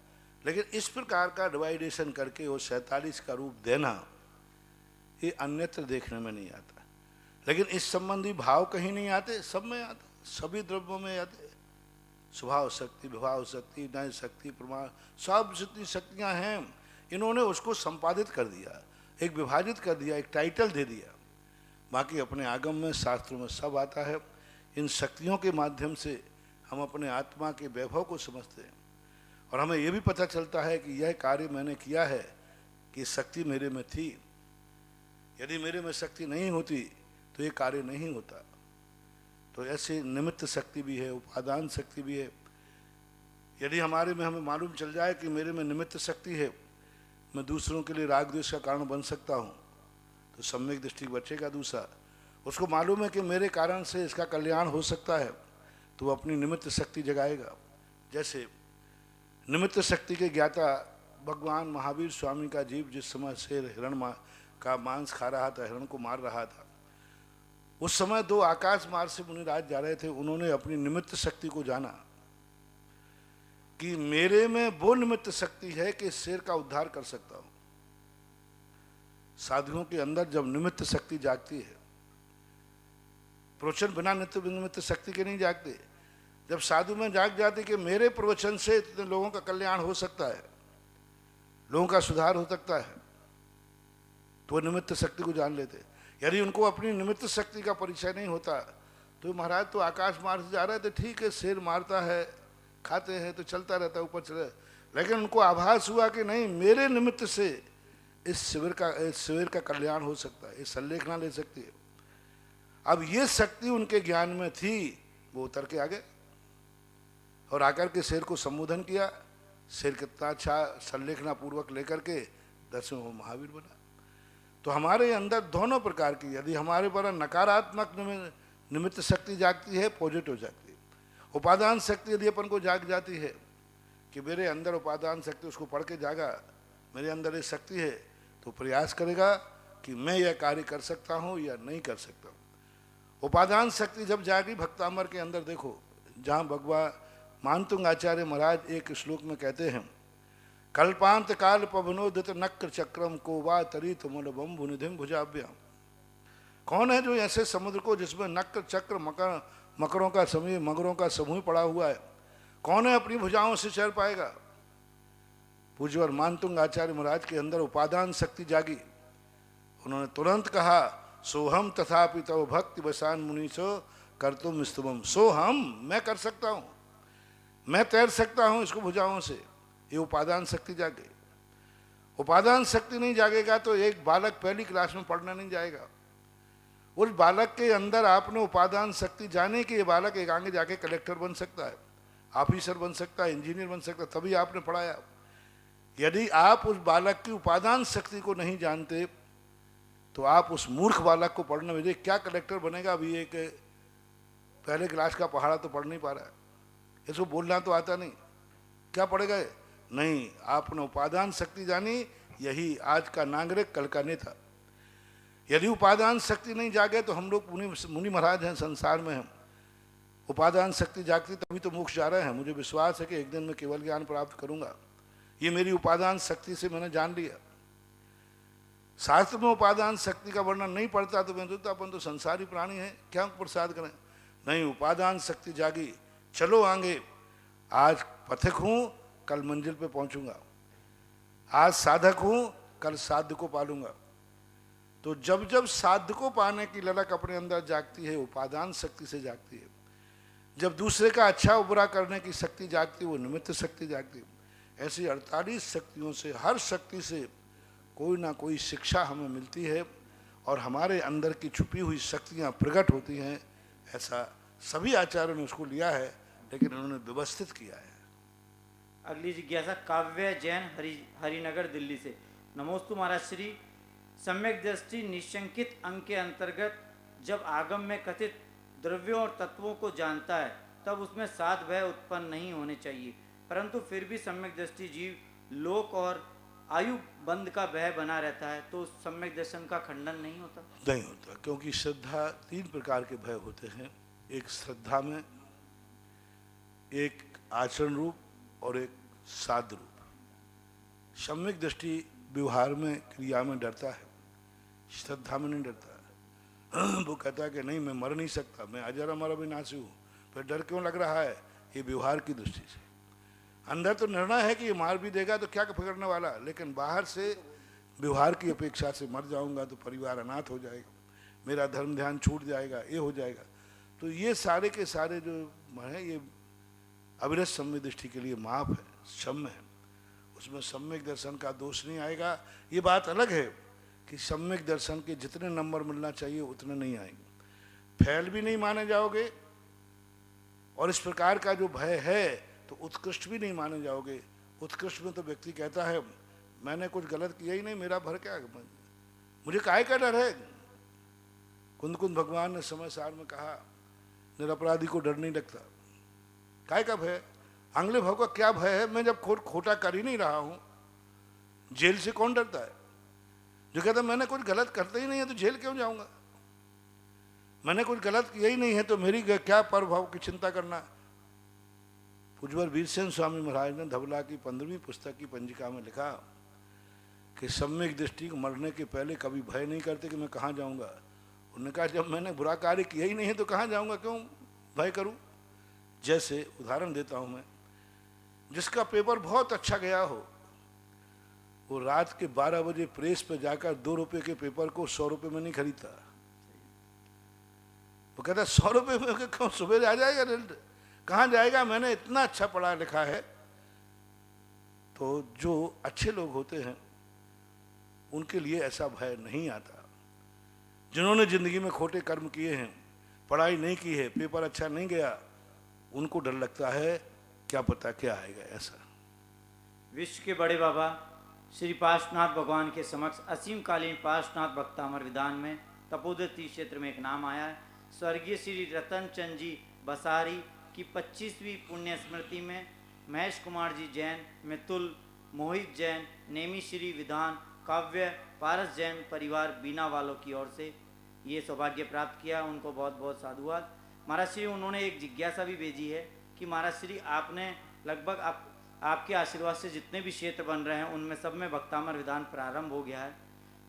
लेकिन इस प्रकार का डिवाइडेशन करके वो 47 का रूप देना, ये अन्यत्र देखने में नहीं आता। लेकिन इस संबंधी भाव कहीं नहीं आते, सब में आते, सभी द्रव्यों में आते। स्वभाव शक्ति, विभाव शक्ति, न्याय शक्ति, प्रमाण, सब जितनी शक्तियां हैं, इन्होंने उसको संपादित कर दिया, एक विभाजित कर दिया, एक टाइटल दे दिया। बाकी अपने आगम में, शास्त्रों में सब आता है। इन शक्तियों के माध्यम से हम अपने आत्मा के वैभव को समझते हैं और हमें यह भी पता चलता है कि यह कार्य मैंने किया है कि शक्ति मेरे में थी। यदि मेरे में शक्ति नहीं होती तो ये कार्य नहीं होता। तो ऐसे निमित्त शक्ति भी है, उपादान शक्ति भी है। यदि हमारे में हमें मालूम चल जाए कि मेरे में निमित्त शक्ति है, मैं दूसरों के लिए राग द्वेष का कारण बन सकता हूँ, तो सम्यक दृष्टि बचेगा। दूसरा, उसको मालूम है कि मेरे कारण से इसका कल्याण हो सकता है, तो वो अपनी निमित्त शक्ति जगाएगा। जैसे निमित्त शक्ति के ज्ञाता भगवान महावीर स्वामी का जीव जिस समय शेर हिरण का मांस खा रहा था, हिरण को मार रहा था, उस समय 2 आकाश मार्ग से मुनिराज जा रहे थे। उन्होंने अपनी निमित्त शक्ति को जाना कि मेरे में वो निमित्त शक्ति है कि शेर का उद्धार कर सकता हूं। साधुओं के अंदर जब निमित्त शक्ति जागती है, प्रवचन बिना निमित्त शक्ति के नहीं जागते। जब साधु में जाग जाते कि मेरे प्रवचन से इतने लोगों का कल्याण हो सकता है, लोगों का सुधार हो सकता है, तो निमित्त शक्ति को जान लेते। यदि उनको अपनी निमित्त शक्ति का परिचय नहीं होता तो महाराज तो आकाश मार्ग से जा रहे थे, ठीक है, शेर मारता है, खाते हैं तो चलता रहता है, ऊपर चले, लेकिन उनको आभास हुआ कि नहीं, मेरे निमित्त से इस शिविर का कल्याण हो सकता है, ये संलेखना ले सकती है। अब ये शक्ति उनके ज्ञान में थी, वो उतर के आ गए और आकर के शेर को संबोधन किया। शेर कितना अच्छा संलेखना पूर्वक लेकर के 10वें महावीर बना। तो हमारे अंदर दोनों प्रकार की, यदि हमारे पर नकारात्मक निमित्त शक्ति जागती है, पॉजिटिव जागती है। उपादान शक्ति यदि अपन को जाग जाती है कि मेरे अंदर उपादान शक्ति, उसको पढ़ के जागा, मेरे अंदर ये शक्ति है, तो प्रयास करेगा कि मैं यह कार्य कर सकता हूँ या नहीं कर सकता हूँ। उपादान शक्ति जब जागी भक्तामर के अंदर, देखो जहाँ भगवान मानतुंग आचार्य महाराज एक श्लोक में कहते हैं, कल्पांत काल पवनोदित नक्र चक्रम को वा तरित मूल बम्भु निधिम भुजाभ्याम। कौन है जो ऐसे समुद्र को जिसमें नक्र चक्र मकरों का समूह, मगरों का समूह पड़ा हुआ है, कौन है अपनी भुजाओं से चल पाएगा? पूज्यवर मानतुंग आचार्य महाराज के अंदर उपादान शक्ति जागी। उन्होंने तुरंत कहा, सोहम तथापि तव भक्ति वसान मुनीसो कर्तुम स्तुवम। सोहम, मैं कर सकता हूँ, मैं तैर सकता हूँ इसको भुजाओं से। ये उपादान शक्ति जागे। उपादान शक्ति नहीं जागेगा तो एक बालक पहली क्लास में पढ़ना नहीं जाएगा। उस बालक के अंदर आपने उपादान शक्ति जाने कि ये बालक एक आगे जाके कलेक्टर बन सकता है, ऑफिसर बन सकता है, इंजीनियर बन सकता है, तभी आपने पढ़ाया। यदि आप उस बालक की उपादान शक्ति को नहीं जानते तो आप उस मूर्ख बालक को पढ़ने में, क्या कलेक्टर बनेगा? अभी एक पहले क्लास का पहाड़ा तो पढ़ नहीं पा रहा है, इसको बोलना तो आता नहीं, क्या पढ़ेगा? नहीं, आपने उपादान शक्ति जानी, यही आज का नागरिक कल का नेता। यदि उपादान शक्ति नहीं जागे तो हम लोग मुनि महाराज हैं, संसार में हैं। उपादान शक्ति जागती तभी तो मोक्ष जा रहे हैं। मुझे विश्वास है कि एक दिन मैं केवल ज्ञान प्राप्त करूंगा, ये मेरी उपादान शक्ति से मैंने जान लिया। शास्त्र में उपादान शक्ति का वर्णन नहीं पड़ता तो मैं सोचता अपन तो संसारी प्राणी हैं, क्या प्रसाद करें? नहीं, उपादान शक्ति जागी, चलो आगे। आज पथिक हूं, कल मंजिल पे पहुंचूंगा। आज साधक हूं, कल साध्य को पालूंगा। तो जब जब साध्य को पाने की ललक अपने अंदर जागती है, उपादान शक्ति से जागती है। जब दूसरे का अच्छा बुरा करने की शक्ति जागती है, वो निमित्त शक्ति जागती है। ऐसी 48 शक्तियों से, हर शक्ति से कोई ना कोई शिक्षा हमें मिलती है और हमारे अंदर की छुपी हुई शक्तियाँ प्रकट होती हैं। ऐसा सभी आचार्यों ने उसको लिया है, लेकिन उन्होंने व्यवस्थित किया है। अगली जिज्ञासा काव्य जैन हरिनगर दिल्ली से। नमोस्तु महाराज श्री, सम्यक दृष्टि निशंकित अंग के अंतर्गत जब आगम में कथित द्रव्यों और तत्वों को जानता है तब उसमें साध भय उत्पन्न नहीं होने चाहिए, परंतु फिर भी सम्यक दृष्टि जीव लोक और आयु बंध का भय बना रहता है, तो सम्यक दर्शन का खंडन नहीं होता? नहीं होता, क्योंकि श्रद्धा 3 प्रकार के भय होते हैं। एक श्रद्धा में, एक आचरण रूप और एक साध रूप। सम्यक दृष्टि व्यवहार में, क्रिया में डरता है, श्रद्धा में नहीं डरता है। वो कहता है कि नहीं, मैं मर नहीं सकता, मैं अजर अमर अविनाशी हूँ। फिर डर क्यों लग रहा है? ये व्यवहार की दृष्टि से। अंदर तो निर्णय है कि ये मार भी देगा तो क्या पकड़ने वाला, लेकिन बाहर से व्यवहार की अपेक्षा से मर जाऊंगा तो परिवार अनाथ हो जाएगा, मेरा धर्म ध्यान छूट जाएगा, ये हो जाएगा। तो ये सारे के सारे जो है ये अविरत सम्यक दृष्टि के लिए माप है, सम्य है, उसमें सम्यक दर्शन का दोष नहीं आएगा। ये बात अलग है कि सम्यक दर्शन के जितने नंबर मिलना चाहिए उतने नहीं आएंगे, फैल भी नहीं माने जाओगे, और इस प्रकार का जो भय है तो उत्कृष्ट भी नहीं माने जाओगे। उत्कृष्ट में तो व्यक्ति कहता है मैंने कुछ गलत किया ही नहीं, मेरा भर क्या, मुझे काहे का डर है। कुंद कुंद भगवान ने समय सार में कहा निरपराधी को डर नहीं लगता, काहे का भय, आंगले भाव का क्या भय है, मैं जब खोटा कर ही नहीं रहा हूं, जेल से कौन डरता है। जो कहता मैंने कुछ गलत करता ही नहीं है तो जेल क्यों जाऊंगा, मैंने कुछ गलत किया ही नहीं है तो मेरी क्या परभाव की चिंता करना। पूज्यवर वीरसेन स्वामी महाराज ने धवला की 15वीं पुस्तक की पंजिका में लिखा कि सम्यक दृष्टि को मरने के पहले कभी भय नहीं करते कि मैं कहाँ जाऊंगा। उन्होंने कहा जब मैंने बुरा कार्य किया ही नहीं है तो कहाँ जाऊंगा, क्यों भय करूं। जैसे उदाहरण देता हूं मैं, जिसका पेपर बहुत अच्छा गया हो वो रात के 12 बजे प्रेस पे जाकर 2 रुपए के पेपर को 100 रुपए में नहीं खरीदता। वो कहता 100 रुपए में क्यों, सुबह आ जाएगा रिजल्ट, कहाँ जाएगा, मैंने इतना अच्छा पढ़ा लिखा है। तो जो अच्छे लोग होते हैं उनके लिए ऐसा भय नहीं आता। जिन्होंने जिंदगी में खोटे कर्म किए हैं, पढ़ाई नहीं की है, पेपर अच्छा नहीं गया, उनको डर लगता है क्या पता क्या आएगा। ऐसा विश्व के बड़े बाबा श्री पार्श्वनाथ भगवान के समक्ष असीम कालीन पार्श्वनाथ भक्तामर विधान में तपोदती क्षेत्र में एक नाम आया है। स्वर्गीय श्री रतन चंद जी बसारी की 25वीं पुण्य स्मृति में महेश कुमार जी जैन, मितुल, मोहित जैन, नेमी श्री विधान, काव्य, पारस जैन परिवार बीना वालों की ओर से ये सौभाग्य प्राप्त किया। उनको बहुत बहुत साधुवाद। महाराज श्री उन्होंने एक जिज्ञासा भी भेजी है कि महाराज श्री आपने लगभग आपके आशीर्वाद से जितने भी क्षेत्र बन रहे हैं उनमें सब में भक्तामर विधान प्रारंभ हो गया है।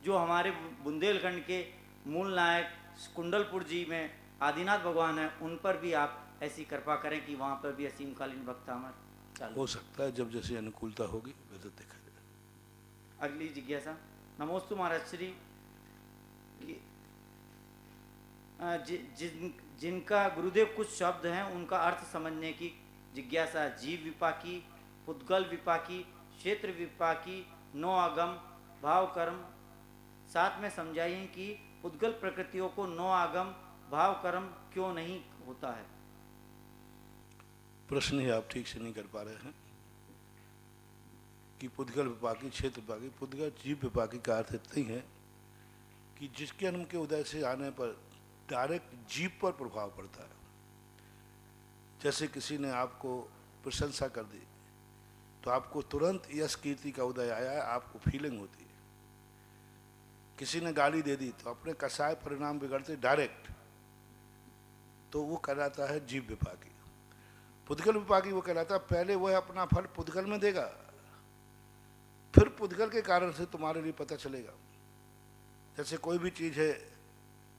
जो हमारे बुंदेलखंड के मूल नायक कुंडलपुर जी में आदिनाथ भगवान है, उन पर भी आप ऐसी कृपा करें कि वहाँ पर भी असीमकालीन भक्तामर चालू हो सकता है, जब जैसे अनुकूलता होगी वैसे देखा जाए। अगली जिज्ञासा। नमोस्तु महाराज श्री, जिनका गुरुदेव कुछ शब्द हैं उनका अर्थ समझने की जिज्ञासा। जीव विपाकी, पुद्गल विपाकी, क्षेत्र विपाकी, नो आगम, भाव कर्म। साथ में समझाइए कि पुद्गल प्रकृतियों को नो आगम भाव कर्म क्यों नहीं होता है। प्रश्न ही आप ठीक से नहीं कर पा रहे हैं कि पुद्गल विपाकी, क्षेत्र विपाकी, पुद्गल जीव विपाकी का अर्थ इतना ही है कि जिसके जन्म के उदय से आने पर डायरेक्ट जीव पर प्रभाव पड़ता है। जैसे किसी ने आपको प्रशंसा कर दी तो आपको तुरंत यश कीर्ति का उदय आया है, आपको फीलिंग होती है। किसी ने गाली दे दी तो अपने कसाय परिणाम बिगड़ते डायरेक्ट, तो वो कहलाता है जीव विपाकी। पुद्गल विपाकी वो कहलाता है पहले वह अपना फल पुद्गल में देगा, फिर पुद्गल के कारण से तुम्हारे लिए पता चलेगा। जैसे कोई भी चीज़ है,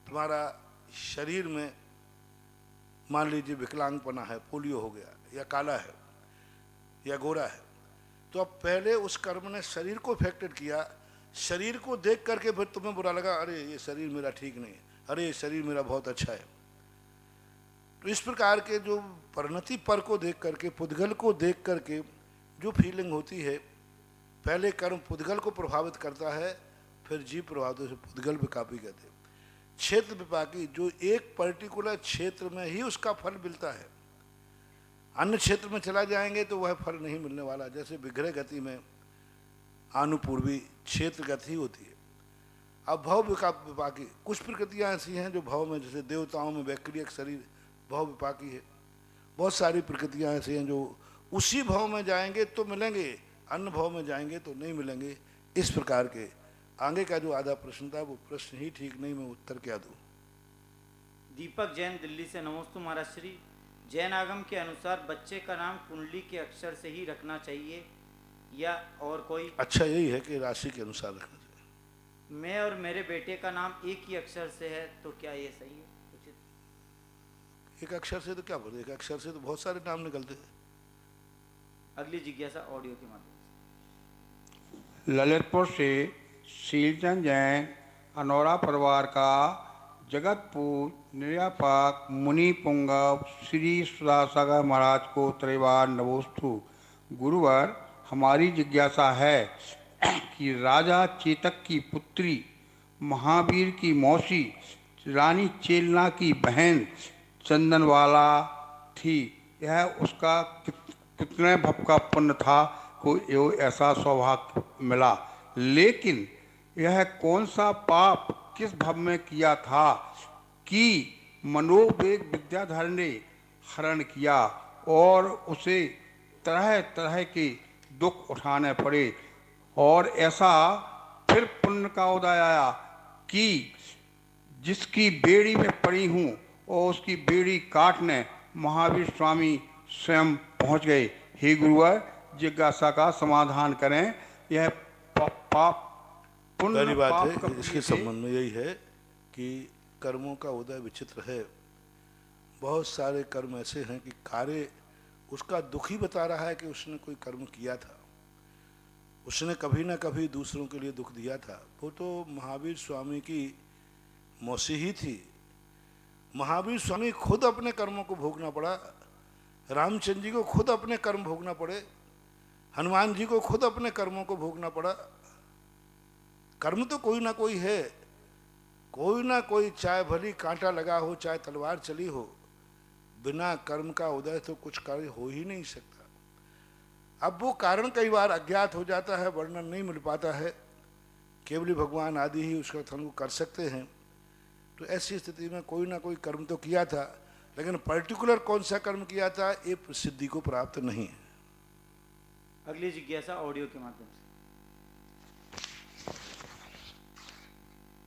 तुम्हारा शरीर में मान लीजिए विकलांगपना है, पोलियो हो गया, या काला है या गोरा है, तो अब पहले उस कर्म ने शरीर को इफेक्टेड किया, शरीर को देख करके फिर तुम्हें बुरा लगा, अरे ये शरीर मेरा ठीक नहीं है, अरे ये शरीर मेरा बहुत अच्छा है। तो इस प्रकार के जो परिणति पर को देख करके, पुद्गल को देख करके जो फीलिंग होती है, पहले कर्म पुद्गल को प्रभावित करता है, फिर जीव प्रभावित होते, पुद्गल विपाकी कहते हैं। क्षेत्र विपाकी जो एक पर्टिकुलर क्षेत्र में ही उसका फल मिलता है, अन्य क्षेत्र में चला जाएंगे तो वह फल नहीं मिलने वाला। जैसे विग्रह गति में आनुपूर्वी क्षेत्र गति होती है। अब भव विपाकी, कुछ प्रकृतियाँ ऐसी हैं जो भव में, जैसे देवताओं में वैक्रियक शरीर भव विपाकी है। बहुत सारी प्रकृतियाँ ऐसी हैं जो उसी भव में जाएंगे तो मिलेंगे, अन्य भव में जाएंगे तो नहीं मिलेंगे। इस प्रकार के आगे का जो आधा प्रश्न था वो प्रश्न ही ठीक नहीं, मैं उत्तर क्या दूँ। दीपक जैन दिल्ली से। नमोस्तु महाराज श्री, जैन आगम के अनुसार बच्चे का नाम कुंडली के अक्षर से ही रखना चाहिए या और कोई? अच्छा यही है कि राशि के अनुसार रखना चाहिए। मैं और मेरे बेटे का नाम एक ही अक्षर से है, तो क्या ये सही है, उचित? एक अक्षर से तो क्या बोलते, एक अक्षर से तो बहुत सारे नाम निकलते हैं। अगली जिज्ञासा ऑडियो के माध्यम से। ललितपुर से शीलचंद जैन, अनौरा परिवार का जगतपुर निर्यापक मुनि पुंगव श्री सुधासागर महाराज को त्रैवार नमोस्तु। गुरुवर, हमारी जिज्ञासा है कि राजा चेतक की पुत्री, महावीर की मौसी, रानी चेलना की बहन चंदनवाला थी, यह उसका कितने भव का पुण्य था को ऐसा सौभाग्य मिला। लेकिन यह कौन सा पाप किस भव में किया था कि मनोवेग विद्याधर ने हरण किया और उसे तरह तरह के दुख उठाने पड़े, और ऐसा फिर पुण्य का उदय आया कि जिसकी बेड़ी में पड़ी हूँ और उसकी बेड़ी काटने महावीर स्वामी स्वयं पहुँच गए। हे गुरुवर, जिज्ञासा का समाधान करें। यह पाप पहली बात है, इसके संबंध में यही है कि कर्मों का उदय विचित्र है। बहुत सारे कर्म ऐसे हैं कि कार्य उसका दुखी बता रहा है कि उसने कोई कर्म किया था, उसने कभी ना कभी दूसरों के लिए दुख दिया था। वो तो महावीर स्वामी की मौसी ही थी। महावीर स्वामी खुद अपने कर्मों को भोगना पड़ा, रामचंद्र जी को खुद अपने कर्म भोगना पड़े, हनुमान जी को खुद अपने कर्मों को भोगना पड़ा। कर्म तो कोई ना कोई है, कोई ना कोई, चाहे भली कांटा लगा हो चाहे तलवार चली हो, बिना कर्म का उदय तो कुछ कार्य हो ही नहीं सकता। अब वो कारण कई बार अज्ञात हो जाता है, वर्णन नहीं मिल पाता है, केवल भगवान आदि ही उसका कथन को कर सकते हैं। तो ऐसी स्थिति में कोई ना कोई कर्म तो किया था, लेकिन पर्टिकुलर कौन सा कर्म किया था ये प्रसिद्धि को प्राप्त नहीं है। अगली जिज्ञासा ऑडियो के माध्यम से।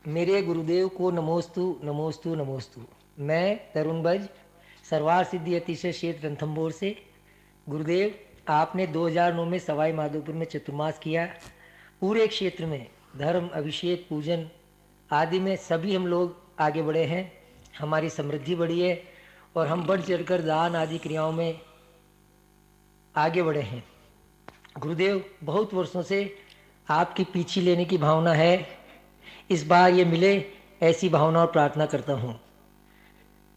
मेरे गुरुदेव को नमोस्तु नमोस्तु नमोस्तु। मैं तरुण बज, सरवार सिद्धि अतिशय क्षेत्र रणथंभौर से। गुरुदेव, आपने 2009 में सवाई माधोपुर में चतुर्मास किया। पूरे क्षेत्र में धर्म, अभिषेक, पूजन आदि में सभी हम लोग आगे बढ़े हैं, हमारी समृद्धि बढ़ी है और हम बढ़ चढ़कर दान आदि क्रियाओं में आगे बढ़े हैं। गुरुदेव, बहुत वर्षों से आपकी पीछे लेने की भावना है, इस बार ये मिले ऐसी भावना और प्रार्थना करता हूँ।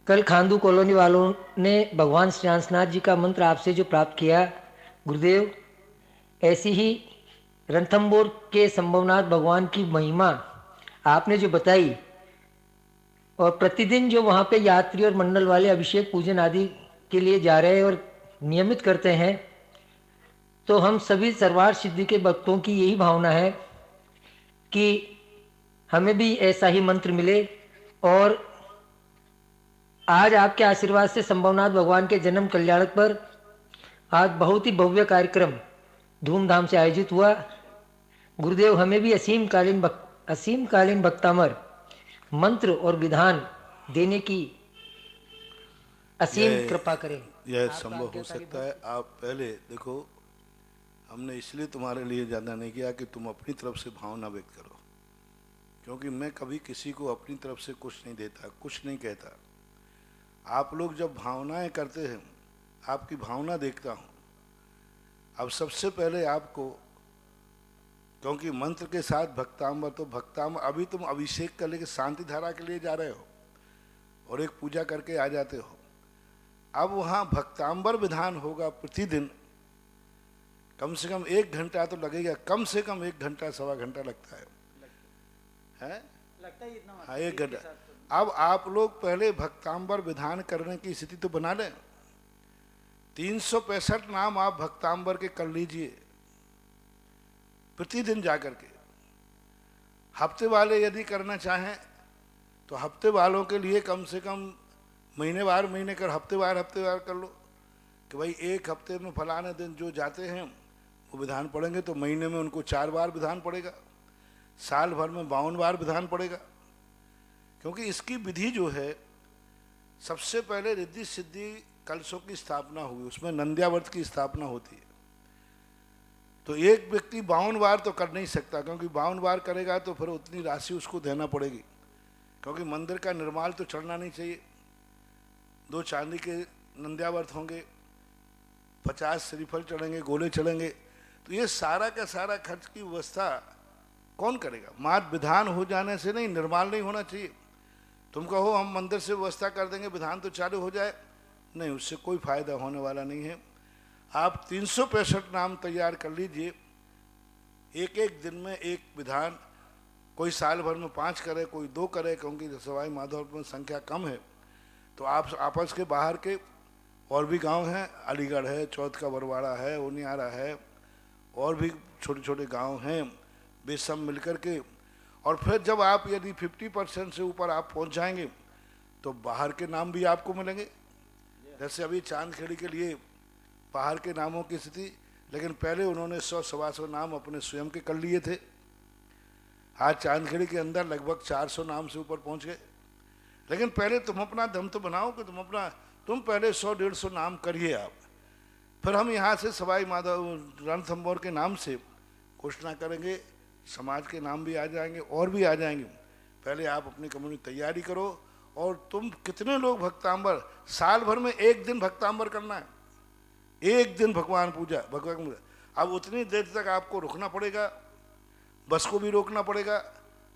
कल खांदू कॉलोनी वालों ने भगवान श्री हंसनाथ जी का मंत्र आपसे जो प्राप्त किया, गुरुदेव ऐसी ही रणथंभौर के संभवनाथ भगवान की महिमा आपने जो बताई, और प्रतिदिन जो वहाँ पे यात्री और मंडल वाले अभिषेक पूजन आदि के लिए जा रहे हैं और नियमित करते हैं, तो हम सभी सरवार सिद्धि के भक्तों की यही भावना है कि हमें भी ऐसा ही मंत्र मिले। और आज आपके आशीर्वाद से संभवनाथ भगवान के जन्म कल्याणक पर आज बहुत ही भव्य कार्यक्रम धूमधाम से आयोजित हुआ। गुरुदेव, हमें भी असीम कालीन भक्तामर मंत्र और विधान देने की असीम कृपा करें। यह संभव हो सकता है। आप पहले देखो, हमने इसलिए तुम्हारे लिए ज़्यादा नहीं किया कि तुम अपनी तरफ से भावना व्यक्त करो, क्योंकि मैं कभी किसी को अपनी तरफ से कुछ नहीं देता, कुछ नहीं कहता। आप लोग जब भावनाएं करते हैं, आपकी भावना देखता हूँ। अब सबसे पहले आपको, क्योंकि मंत्र के साथ भक्तांबर, तो भक्तांबर अभी तुम अभिषेक कर लेके शांति धारा के लिए जा रहे हो और एक पूजा करके आ जाते हो। अब वहाँ भक्तांबर विधान होगा प्रतिदिन, कम से कम 1 घंटा तो लगेगा, कम से कम 1 घंटा 1.25 घंटा लगता है लगता है इतना। हाँ, 1 घंटा। अब आप लोग पहले भक्तांबर विधान करने की स्थिति तो बना लें। 365 नाम आप भक्तांबर के कर लीजिए प्रतिदिन जाकर के। हफ्ते वाले यदि करना चाहें तो हफ्ते वालों के लिए कम से कम महीनेवार महीने कर हफ्तेवार कर लो कि भाई 1 हफ्ते में फलाने दिन जो जाते हैं वो विधान पढ़ेंगे, तो महीने में उनको 4 बार विधान पड़ेगा, साल भर में 52 बार विधान पड़ेगा। क्योंकि इसकी विधि जो है, सबसे पहले रिद्धि सिद्धि कलशों की स्थापना हुई, उसमें नंद्यावर्त की स्थापना होती है। तो एक व्यक्ति 52 बार तो कर नहीं सकता, क्योंकि 52 बार करेगा तो फिर उतनी राशि उसको देना पड़ेगी, क्योंकि मंदिर का निर्माल तो चढ़ना नहीं चाहिए। 2 चांदी के नंद्यावर्त होंगे, 50 श्रीफल चढ़ेंगे, गोले चढ़ेंगे, तो ये सारा का सारा खर्च की व्यवस्था कौन करेगा? मात्र विधान हो जाने से नहीं, निर्माल नहीं होना चाहिए। तुम कहो हम मंदिर से व्यवस्था कर देंगे, विधान तो चालू हो जाए, नहीं, उससे कोई फायदा होने वाला नहीं है। आप 365 नाम तैयार कर लीजिए, एक एक दिन में एक विधान, कोई साल भर में 5 करे, कोई 2 करे, क्योंकि सवाई माधोपुर में संख्या कम है। तो आप आपस के बाहर के और भी गांव हैं, अलीगढ़ है, चौथ का बरवाड़ा है, उनियारा है, और भी छोटे छोटे गांव हैं, वे सब मिलकर के, और फिर जब आप यदि 50% से ऊपर आप पहुंच जाएंगे तो बाहर के नाम भी आपको मिलेंगे। जैसे अभी चांदखेड़ी के लिए बाहर के नामों की स्थिति, लेकिन पहले उन्होंने 100-125 नाम अपने स्वयं के कर लिए थे। आज चांदखेड़ी के अंदर लगभग 400 नाम से ऊपर पहुंच गए। लेकिन पहले तुम अपना दम तो बनाओ कि तुम पहले 100-150 नाम करिए आप, फिर हम यहाँ से सवाई माधव रणथंभौर के नाम से घोषणा करेंगे, समाज के नाम भी आ जाएंगे और भी आ जाएंगे। पहले आप अपनी कम्युनिटी तैयारी करो। और तुम कितने लोग भक्तांबर, साल भर में एक दिन भक्तांबर करना है, एक दिन भगवान पूजा। अब उतनी देर तक आपको रुकना पड़ेगा, बस को भी रोकना पड़ेगा,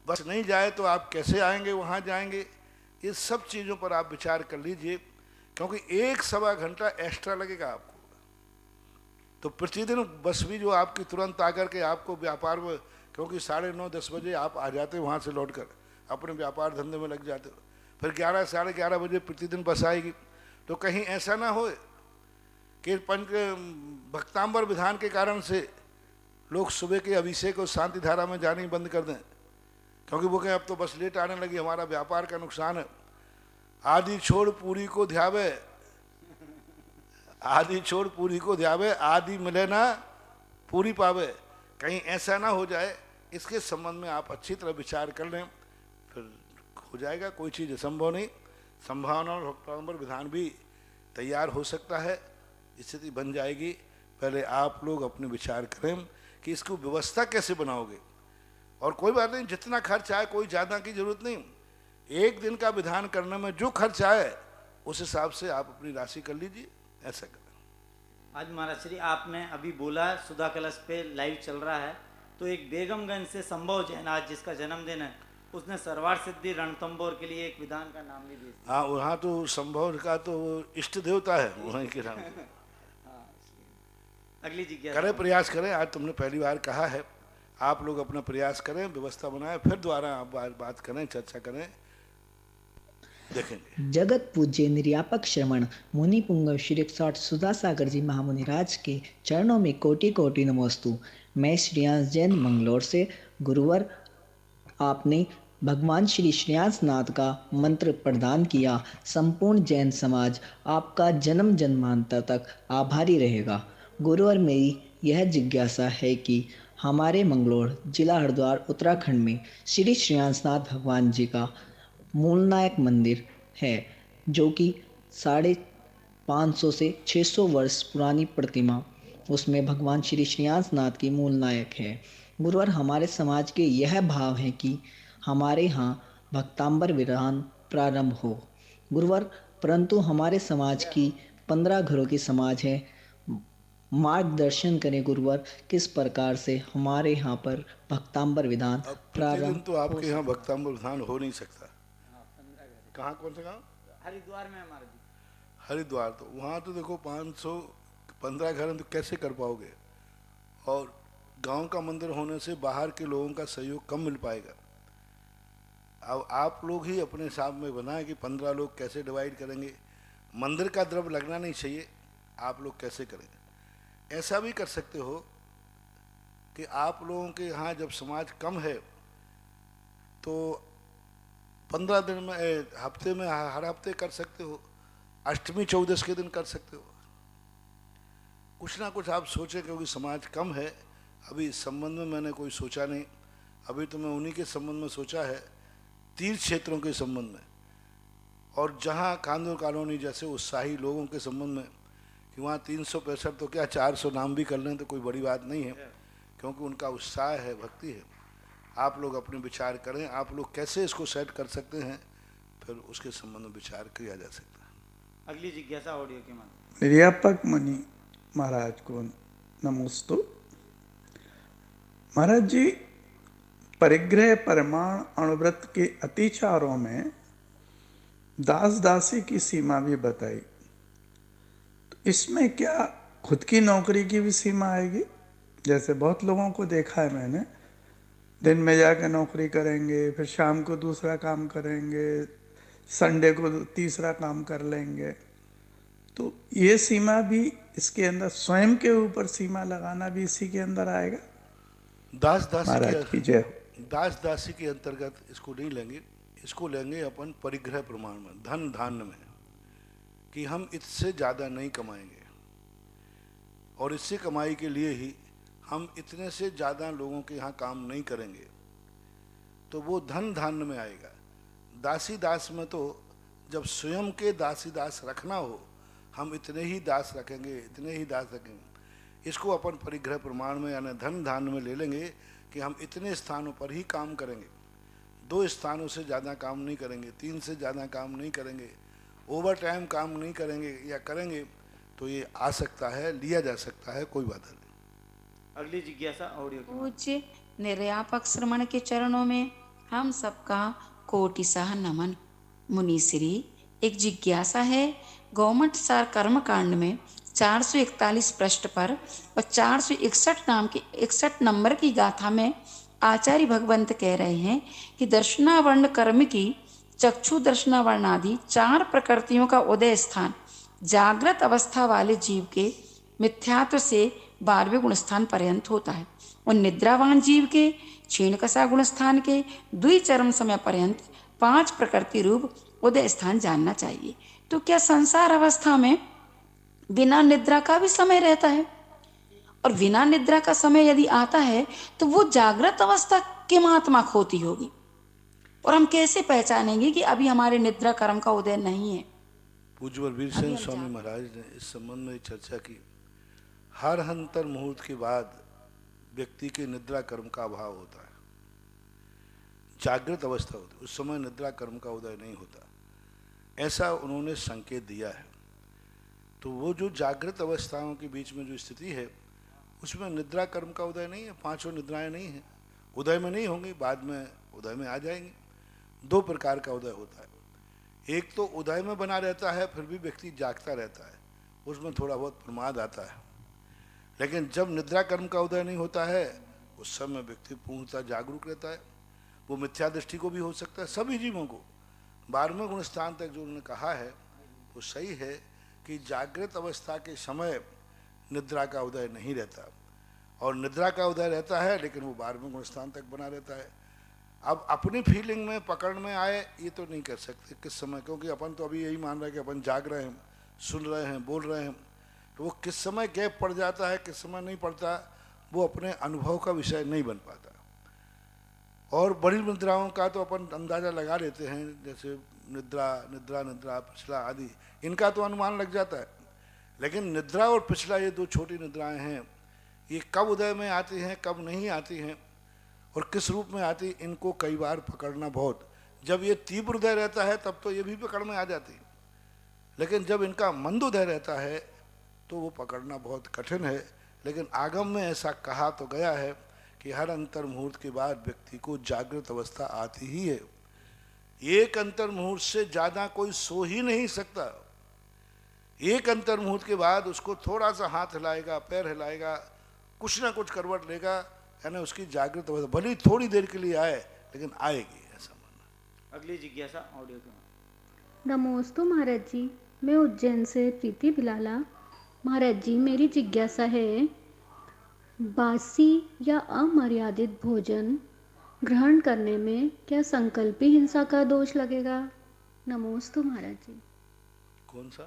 बस नहीं जाए तो आप कैसे आएंगे, वहाँ जाएंगे। ये सब चीज़ों पर आप विचार कर लीजिए, क्योंकि 1-1.25 घंटा एक्स्ट्रा लगेगा आपको। तो प्रतिदिन बस भी जो आपकी तुरंत आकर के आपको व्यापार में, क्योंकि 9:30-10 बजे आप आ जाते वहाँ से लौटकर अपने व्यापार धंधे में लग जाते हो, फिर 11-11:30 बजे प्रतिदिन बस आएगी। तो कहीं ऐसा ना हो कि भक्तांबर विधान के कारण से लोग सुबह के अभिषेक और शांति धारा में जाने ही बंद कर दें, क्योंकि वो कहें अब तो बस लेट आने लगी, हमारा व्यापार का नुकसान है। आदि छोड़ पूरी को ध्यावे, आदि छोड़ पूरी को ध्यावे, आदि मिले ना पूरी पावे। कहीं ऐसा ना हो जाए, इसके संबंध में आप अच्छी तरह विचार कर लें, फिर हो जाएगा। कोई चीज़ असंभव नहीं, संभावना और भक्तांबर विधान भी तैयार हो सकता है, स्थिति बन जाएगी। पहले आप लोग अपने विचार करें कि इसको व्यवस्था कैसे बनाओगे। और कोई बात नहीं, जितना खर्च आए कोई ज़्यादा की जरूरत नहीं, एक दिन का विधान करने में जो खर्च आए उस हिसाब से आप अपनी राशि कर लीजिए, ऐसा करें। आज महाराज श्री आपने अभी बोला सुधा कलश पे लाइव चल रहा है, तो एक बेगमगंज से संभव जैन आज जिसका जन्मदिन है, उसने सरवार सिद्धि रणथंभौर के लिए एक विधान का नाम भी दिया। हाँ, वहाँ तो संभव का तो इष्ट देवता है वहीं के नाम। अगली जिज्ञासा करें, प्रयास करें। आज तुमने पहली बार कहा है, आप लोग अपना प्रयास करें, व्यवस्था बनाएं, फिर दोबारा आप बात करें, चर्चा करें, देखेंगे। जगत पूज्य निर्यापक श्रवण मुनि पुंगव श्री 108 सुधा सागर जी महामुनि राज के चरणों में कोटि कोटि नमोस्तु। मैं श्रेयांश जैन मंगलौर से। गुरुवर, आपने भगवान श्री श्रेयांश नाथ का मंत्र प्रदान किया। संपूर्ण जैन समाज आपका जन्म जन्मांतर तक आभारी रहेगा। गुरुवर, मेरी यह जिज्ञासा है कि हमारे मंगलौर जिला हरिद्वार उत्तराखंड में श्री श्रेयांसनाथ भगवान जी का मूलनायक मंदिर है, जो कि 550 से 600 वर्ष पुरानी प्रतिमा, उसमें भगवान श्री श्रेयांसनाथ की मूल नायक है। गुरुवर, हमारे समाज के यह भाव है कि हमारे यहाँ भक्तांबर विधान प्रारंभ हो। गुरुवर, परंतु हमारे समाज की 15 घरों की समाज है, मार्गदर्शन करें गुरुवर, किस प्रकार से हमारे यहाँ पर भक्तांबर विधान प्रारंभ। तो आपके यहाँ भक्तांबर विधान हो नहीं सकता। कहाँ, कौन सा गाँव? हरिद्वार में हमारा जी। हरिद्वार, तो वहाँ तो देखो 515 घर तो कैसे कर पाओगे, और गांव का मंदिर होने से बाहर के लोगों का सहयोग कम मिल पाएगा। अब आप लोग ही अपने हिसाब में बनाए कि 15 लोग कैसे डिवाइड करेंगे। मंदिर का द्रव्य लगना नहीं चाहिए, आप लोग कैसे करेंगे। ऐसा भी कर सकते हो कि आप लोगों के यहाँ जब समाज कम है तो 15 दिन में, हफ्ते में, हर हफ्ते कर सकते हो, अष्टमी 14 के दिन कर सकते हो। कुछ ना कुछ आप सोचें, क्योंकि समाज कम है। अभी इस संबंध में मैंने कोई सोचा नहीं, अभी तो मैं उन्हीं के संबंध में सोचा है, तीर्थ क्षेत्रों के संबंध में, और जहाँ कांदूर कॉलोनी जैसे उत्साही लोगों के संबंध में, कि वहाँ 365 तो क्या 400 नाम भी कर लें तो कोई बड़ी बात नहीं है, क्योंकि उनका उत्साह है, भक्ति है। आप लोग अपने विचार करें, आप लोग कैसे इसको सेट कर सकते हैं, फिर उसके संबंध में विचार किया जा सकता है। अगली जिज्ञासा ऑडियो के माध्यम। निर्यापक मुनि महाराज को नमोस्तु। महाराज जी, परिग्रह परमाण अणुव्रत के अतिचारों में दास दासी की सीमा भी बताई, तो इसमें क्या खुद की नौकरी की भी सीमा आएगी? जैसे बहुत लोगों को देखा है मैंने, दिन में जाकर नौकरी करेंगे, फिर शाम को दूसरा काम करेंगे, संडे को तीसरा काम कर लेंगे। तो ये सीमा भी इसके अंदर, स्वयं के ऊपर सीमा लगाना भी इसी के अंदर आएगा? दास महाराज की जय हो। दास दासी के अंतर्गत इसको नहीं लेंगे, इसको लेंगे अपन परिग्रह प्रमाण में, धन धान्य में, कि हम इससे ज़्यादा नहीं कमाएंगे और इससे कमाई के लिए ही हम इतने से ज़्यादा लोगों के यहाँ काम नहीं करेंगे, तो वो धन धान्य में आएगा। दासी दास में तो जब स्वयं के दासी दास रखना हो, हम इतने ही दास रखेंगे, इतने ही दास रखेंगे। इसको अपन परिग्रह प्रमाण में यानी धन धान्य में ले लेंगे कि हम इतने स्थानों पर ही काम करेंगे, 2 स्थानों से ज़्यादा काम नहीं करेंगे, 3 से ज़्यादा काम नहीं करेंगे, ओवर टाइम काम नहीं करेंगे, या करेंगे तो ये आ सकता है, लिया जा सकता है, कोई बात नहीं। अगली जिज्ञासा ऑडियो की। पूज्य निर्यापक श्रमण के चरणों में हम सबका कोटिशाह नमन। मुनिश्री, एक जिज्ञासा है। गौमठ सार कर्म कांड में 441 पृष्ठ पर और 461 नंबर की गाथा में आचार्य भगवंत कह रहे हैं कि दर्शनावर्ण कर्म की चक्षु दर्शनावर्ण आदि 4 प्रकृतियों का उदय स्थान जागृत अवस्था वाले जीव के मिथ्यात्व से 12वें गुणस्थान पर्यंत होता है और निद्रावान जीव के क्षीणकसा गुणस्थान के द्विचरम समय पर्यंत 5 प्रकृति रूप उदय स्थान जानना चाहिए। तो क्या संसार अवस्था में बिना निद्रा का भी समय रहता है? और बिना निद्रा का समय यदि आता है तो वो जागृत अवस्था किम आत्मा खोती होगी, और हम कैसे पहचानेंगे कि अभी हमारे निद्रा कर्म का उदय नहीं है? पूज्य बलबीर सिंह स्वामी महाराज ने इस संबंध में चर्चा की। हर अंतर मुहूर्त के बाद व्यक्ति के निद्रा कर्म का अभाव होता है, जागृत अवस्था होती है, उस समय निद्रा कर्म का उदय नहीं होता, ऐसा उन्होंने संकेत दिया है। तो वो जो जागृत अवस्थाओं के बीच में जो स्थिति है उसमें निद्रा कर्म का उदय नहीं है, 5 निद्राएं नहीं हैं, उदय में नहीं होंगी, बाद में उदय में आ जाएंगी। 2 प्रकार का उदय होता है, एक तो उदय में बना रहता है फिर भी व्यक्ति जागता रहता है, उसमें थोड़ा बहुत प्रमाद आता है। लेकिन जब निद्रा कर्म का उदय नहीं होता है उस समय व्यक्ति पूर्णतः जागरूक रहता है। वो मिथ्या दृष्टि को भी हो सकता है, सभी जीवों को। 12वें गुण स्थान तक जो उन्होंने कहा है वो सही है कि जागृत अवस्था के समय निद्रा का उदय नहीं रहता, और निद्रा का उदय रहता है लेकिन वो 12वें गुण स्थान तक बना रहता है। अब अपनी फीलिंग में पकड़ में आए ये तो नहीं कर सकते किस समय, क्योंकि अपन तो अभी यही मान रहे हैं कि अपन जाग रहे हैं, सुन रहे हैं, बोल रहे हैं, तो वो किस समय गैप पड़ जाता है, किस समय नहीं पड़ता, वो अपने अनुभव का विषय नहीं बन पाता। और बड़ी निद्राओं का तो अपन अंदाज़ा लगा लेते हैं, जैसे निद्रा निद्रा निद्रा पिछला आदि, इनका तो अनुमान लग जाता है। लेकिन निद्रा और पिछला ये 2 छोटी निद्राएं हैं, ये कब उदय में आती हैं, कब नहीं आती हैं और किस रूप में आती, इनको कई बार पकड़ना बहुत, जब ये तीव्र उदय रहता है तब तो ये भी पकड़ में आ जाती है, लेकिन जब इनका मंद उदय रहता है तो वो पकड़ना बहुत कठिन है। लेकिन आगम में ऐसा कहा तो गया है कि हर अंतर मुहूर्त के बाद व्यक्ति को जागृत अवस्था आती ही है। एक अंतर मुहूर्त से ज़्यादा कोई सो ही नहीं सकता। एक अंतर मुहूर्त के बाद उसको थोड़ा सा हाथ हिलाएगा, पैर हिलाएगा, कुछ ना कुछ करवट लेगा, यानी उसकी जागृत अवस्था भले ही थोड़ी देर के लिए आए लेकिन आएगी, ऐसा मानना। अगली जिज्ञासा ऑडियो की। नमोस्तु महाराज जी, मैं उज्जैन से प्रीति बिलाला। महाराज जी, मेरी जिज्ञासा है, बासी या अमर्यादित भोजन ग्रहण करने में क्या संकल्पी हिंसा का दोष लगेगा? नमोस्तु महाराज जी। कौन सा?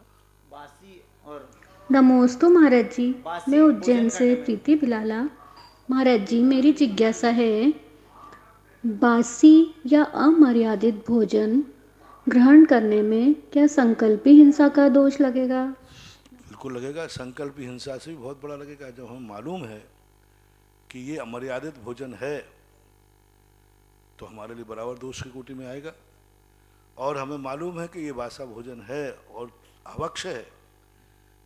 बासी और नमोस्तु महाराज जी, बासी मैं उज्जैन भोजन से करने में। प्रीति बिलाला। महाराज जी, मेरी जिज्ञासा है, बासी या अमर्यादित भोजन ग्रहण करने में क्या संकल्पी हिंसा का दोष लगेगा? बिल्कुल लगेगा, संकल्पी हिंसा से भी बहुत बड़ा लगेगा। जब हमें मालूम है कि ये अमर्यादित भोजन है तो हमारे लिए बराबर दोष की कोटि में आएगा, और हमें मालूम है कि ये बासा भोजन है और अवक्ष है,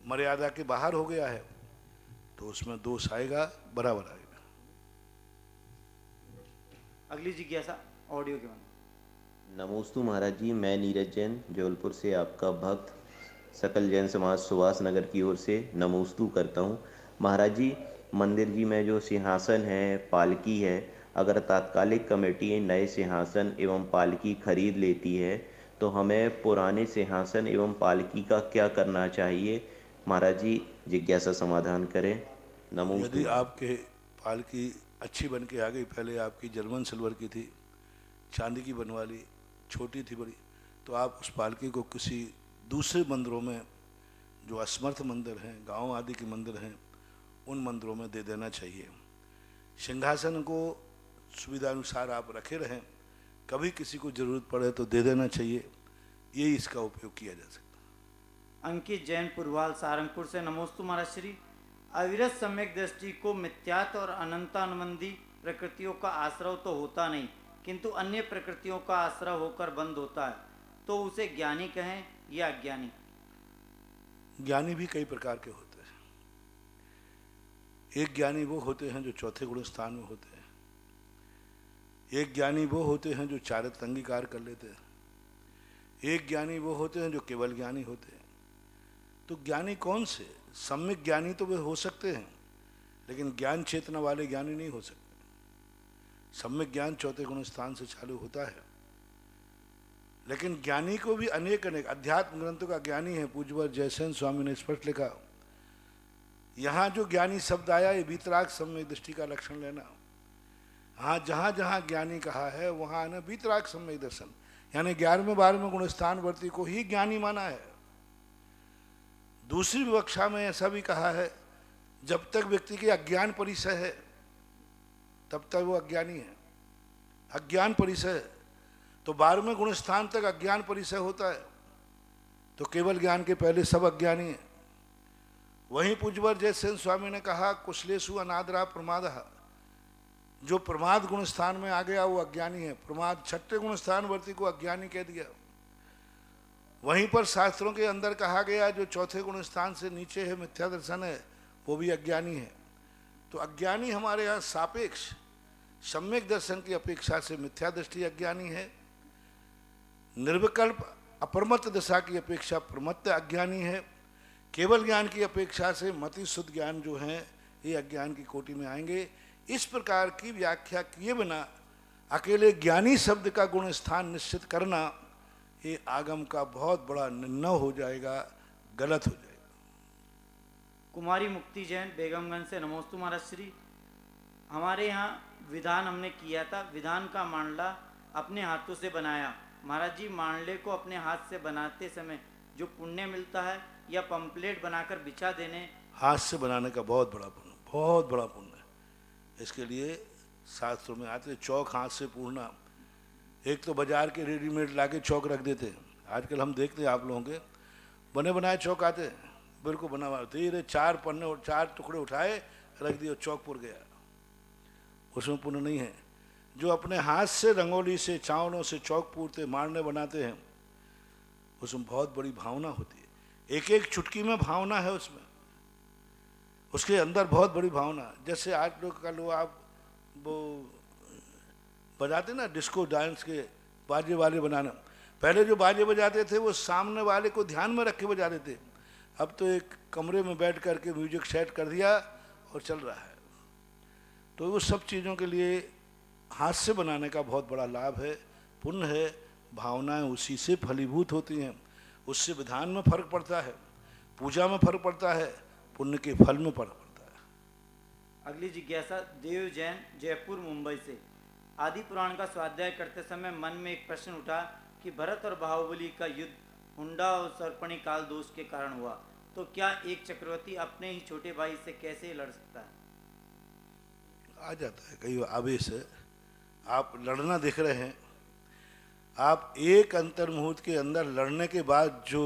मर्यादा के बाहर हो गया है, तो उसमें दोष आएगा, बराबर आएगा। अगली जिज्ञासा ऑडियो के बाद। नमोस्तु महाराज जी, मैं नीरज जैन जबलपुर से आपका भक्त सकल जैन समाज सुभाष नगर की ओर से नमोस्तु करता हूँ। महाराज जी, मंदिर जी में जो सिंहासन है, पालकी है, अगर तात्कालिक कमेटी नए सिंहासन एवं पालकी खरीद लेती है तो हमें पुराने सिंहासन एवं पालकी का क्या करना चाहिए? महाराज जी जिज्ञासा समाधान करें। नमोस्तु। यदि आपके पालकी अच्छी बन के आ गई, पहले आपकी जर्मन सिल्वर की थी, चांदी की बनवा ली, छोटी थी बड़ी, तो आप उस पालकी को किसी दूसरे मंदिरों में, जो असमर्थ मंदिर हैं, गांव आदि के मंदिर हैं, उन मंदिरों में दे देना चाहिए। सिंहासन को सुविधा अनुसार आप रखे रहें, कभी किसी को ज़रूरत पड़े तो दे देना चाहिए, यही इसका उपयोग किया जा सकता है। अंकित जैन पुरवाल सारंगपुर से नमोस्तु महाराज श्री। अविरत सम्यक दृष्टि को मिथ्यात्व और अनंतानुबंधी प्रकृतियों का आश्रय तो होता नहीं, किंतु अन्य प्रकृतियों का आश्रय होकर बंद होता है, तो उसे ज्ञानी कहें या अज्ञानी? ज्ञानी भी कई प्रकार के होते हैं। एक ज्ञानी वो होते हैं जो चौथे गुण स्थान में होते हैं, एक ज्ञानी वो होते हैं जो चारित्र अंगीकार कर लेते हैं, एक ज्ञानी वो होते हैं जो केवल ज्ञानी होते हैं। तो ज्ञानी कौन से? सम्यक ज्ञानी तो वे हो सकते हैं, लेकिन ज्ञान चेतना वाले ज्ञानी नहीं हो सकते। सम्यक ज्ञान चौथे गुण स्थान से चालू होता है, लेकिन ज्ञानी को भी अनेक अनेक अध्यात्म ग्रंथों का ज्ञानी है। पूज्यवर जयसेन स्वामी ने स्पष्ट लिखा, यहाँ जो ज्ञानी शब्द आया ये वीतराग सम्यक दृष्टि का लक्षण लेना। हाँ, जहाँ जहाँ ज्ञानी कहा है वहाँ ना वीतराग सम्यक दर्शन, यानी 11वें 12वें गुण स्थान वर्ती को ही ज्ञानी माना है। दूसरी विवक्षा में ऐसा भी कहा है, जब तक व्यक्ति के अज्ञान परिचय है तब तक वो अज्ञानी है। अज्ञान परिचय तो 12वें गुण स्थान तक अज्ञान परिचय होता है, तो केवल ज्ञान के पहले सब अज्ञानी है। वहीं पूज्यवर जयसेन स्वामी ने कहा, कुशलेषु अनादरा प्रमादः, जो प्रमाद गुण स्थान में आ गया वो अज्ञानी है। प्रमाद छठे गुण स्थान वर्ती को अज्ञानी कह दिया। वहीं पर शास्त्रों के अंदर कहा गया, जो चौथे गुण स्थान से नीचे है, मिथ्या दर्शन है, वो भी अज्ञानी है। तो अज्ञानी हमारे यहाँ सापेक्ष सम्यक दर्शन की अपेक्षा से मिथ्या दृष्टि अज्ञानी है, निर्विकल्प अपरमत्त दशा की अपेक्षा प्रमत्त अज्ञानी है, केवल ज्ञान की अपेक्षा से मति शुद्ध ज्ञान जो है ये अज्ञान की कोटि में आएंगे। इस प्रकार की व्याख्या किए बिना अकेले ज्ञानी शब्द का गुण स्थान निश्चित करना ये आगम का बहुत बड़ा निर्णय हो जाएगा, गलत हो जाएगा। कुमारी मुक्ति जैन बेगमगंज से नमोस्तु महाराज श्री। हमारे यहाँ विधान हमने किया था, विधान का मांडला अपने हाथों से बनाया। महाराज जी, मांडले को अपने हाथ से बनाते समय जो पुण्य मिलता है या पंपलेट बनाकर बिछा देने? हाथ से बनाने का बहुत बड़ा पुण्य, बहुत बड़ा पुण्य है। इसके लिए शास्त्रों में आते चौक हाथ से पूरना। एक तो बाजार के रेडीमेड लाके चौक रख देते हैं, आजकल हम देखते हैं आप लोगों के बने बनाए चौक आते हैं, बिल्कुल बना हुआ, धीरे 4 पन्ने और 4 टुकड़े उठाए रख दिए, चौक पुर गया, उसमें पुण्य नहीं है। जो अपने हाथ से रंगोली से चावलों से चौक पूरते मारने बनाते हैं, उसमें बहुत बड़ी भावना होती है। एक एक चुटकी में भावना है, उसमें उसके अंदर बहुत बड़ी भावना। जैसे आज लोग का लो आप वो बजाते ना डिस्को डांस के बाजे वाले बनाना, पहले जो बाजे बजाते थे वो सामने वाले को ध्यान में रख के बजाते थे, अब तो एक कमरे में बैठ करके म्यूजिक सेट कर दिया और चल रहा है। तो वो सब चीज़ों के लिए हाथ से बनाने का बहुत बड़ा लाभ है, पुण्य है। भावनाएं उसी से फलीभूत होती हैं, उससे विधान में फर्क पड़ता है, पूजा में फर्क पड़ता है, पुण्य के फल में फर्क पड़ता है। अगली जिज्ञासा देव जैन जयपुर मुंबई से। आदि पुराण का स्वाध्याय करते समय मन में एक प्रश्न उठा कि भरत और बाहुबली का युद्ध हुंडा और सर्पणी काल दोष के कारण हुआ, तो क्या एक चक्रवर्ती अपने ही छोटे भाई से कैसे लड़ सकता है? आ जाता है कई आवेश है। आप लड़ना देख रहे हैं, आप एक अंतर्मुहूर्त के अंदर लड़ने के बाद जो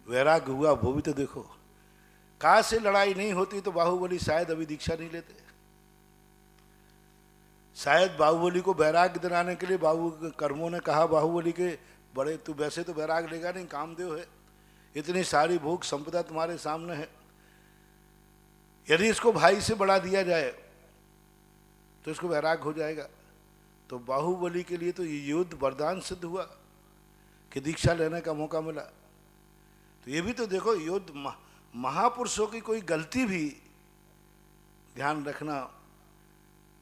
वैराग्य हुआ वो भी तो देखो। कहाँ से लड़ाई नहीं होती तो बाहुबली शायद अभी दीक्षा नहीं लेते। शायद बाहुबली को वैराग्य दिलाने के लिए कर्मों ने कहा बाहुबली के, बड़े तू वैसे तो वैराग्य लेगा नहीं, कामदेव है, इतनी सारी भूख संपदा तुम्हारे सामने है, यदि इसको भाई से बढ़ा दिया जाए तो इसको वैराग्य हो जाएगा। तो बाहुबली के लिए तो ये युद्ध वरदान सिद्ध हुआ कि दीक्षा लेने का मौका मिला। तो ये भी तो देखो, युद्ध महापुरुषों की कोई गलती भी ध्यान रखना,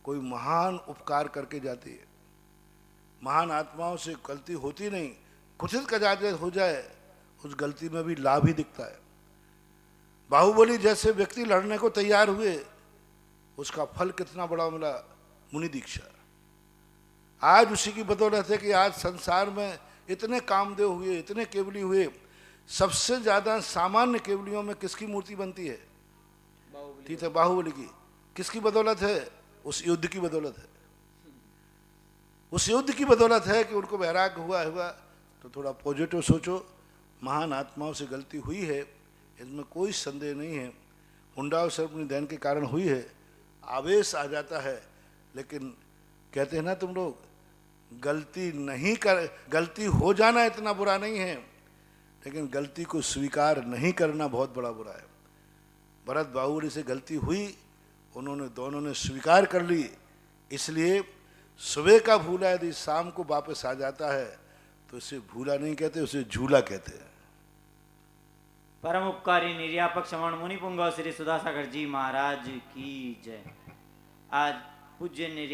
कोई महान उपकार करके जाती है। महान आत्माओं से गलती होती नहीं, कुछित कदाचित हो जाए, उस गलती में भी लाभ ही दिखता है। बाहुबली जैसे व्यक्ति लड़ने को तैयार हुए, उसका फल कितना बड़ा मिला, मुनि दीक्षा। आज उसी की बदौलत है कि आज संसार में इतने कामदेव हुए, इतने केवली हुए। सबसे ज्यादा सामान्य केवलियों में किसकी मूर्ति बनती है? ठीक है, बाहुबली की। किसकी बदौलत है? उस युद्ध की बदौलत है। उस युद्ध की बदौलत है कि उनको वैराग्य हुआ। तो थोड़ा पॉजिटिव सोचो। महान आत्माओं से गलती हुई है, इसमें कोई संदेह नहीं है। हुंडावसर अपनी दैन के कारण हुई है, आवेश आ जाता है। लेकिन कहते हैं ना तुम लोग, गलती हो जाना इतना बुरा नहीं है, लेकिन गलती को स्वीकार नहीं करना बहुत बड़ा बुरा है। भरत बाहुबली से गलती हुई, दोनों ने स्वीकार कर ली। इसलिए सुबह का भूला यदि शाम को वापस आ जाता है तो इसे भूला नहीं कहते, उसे झूला कहते हैं। परम उपकारी निर्यापक श्रवण मुनि पुंगव श्री सुधासागर जी महाराज की जय। आज पूज्य निर्यापक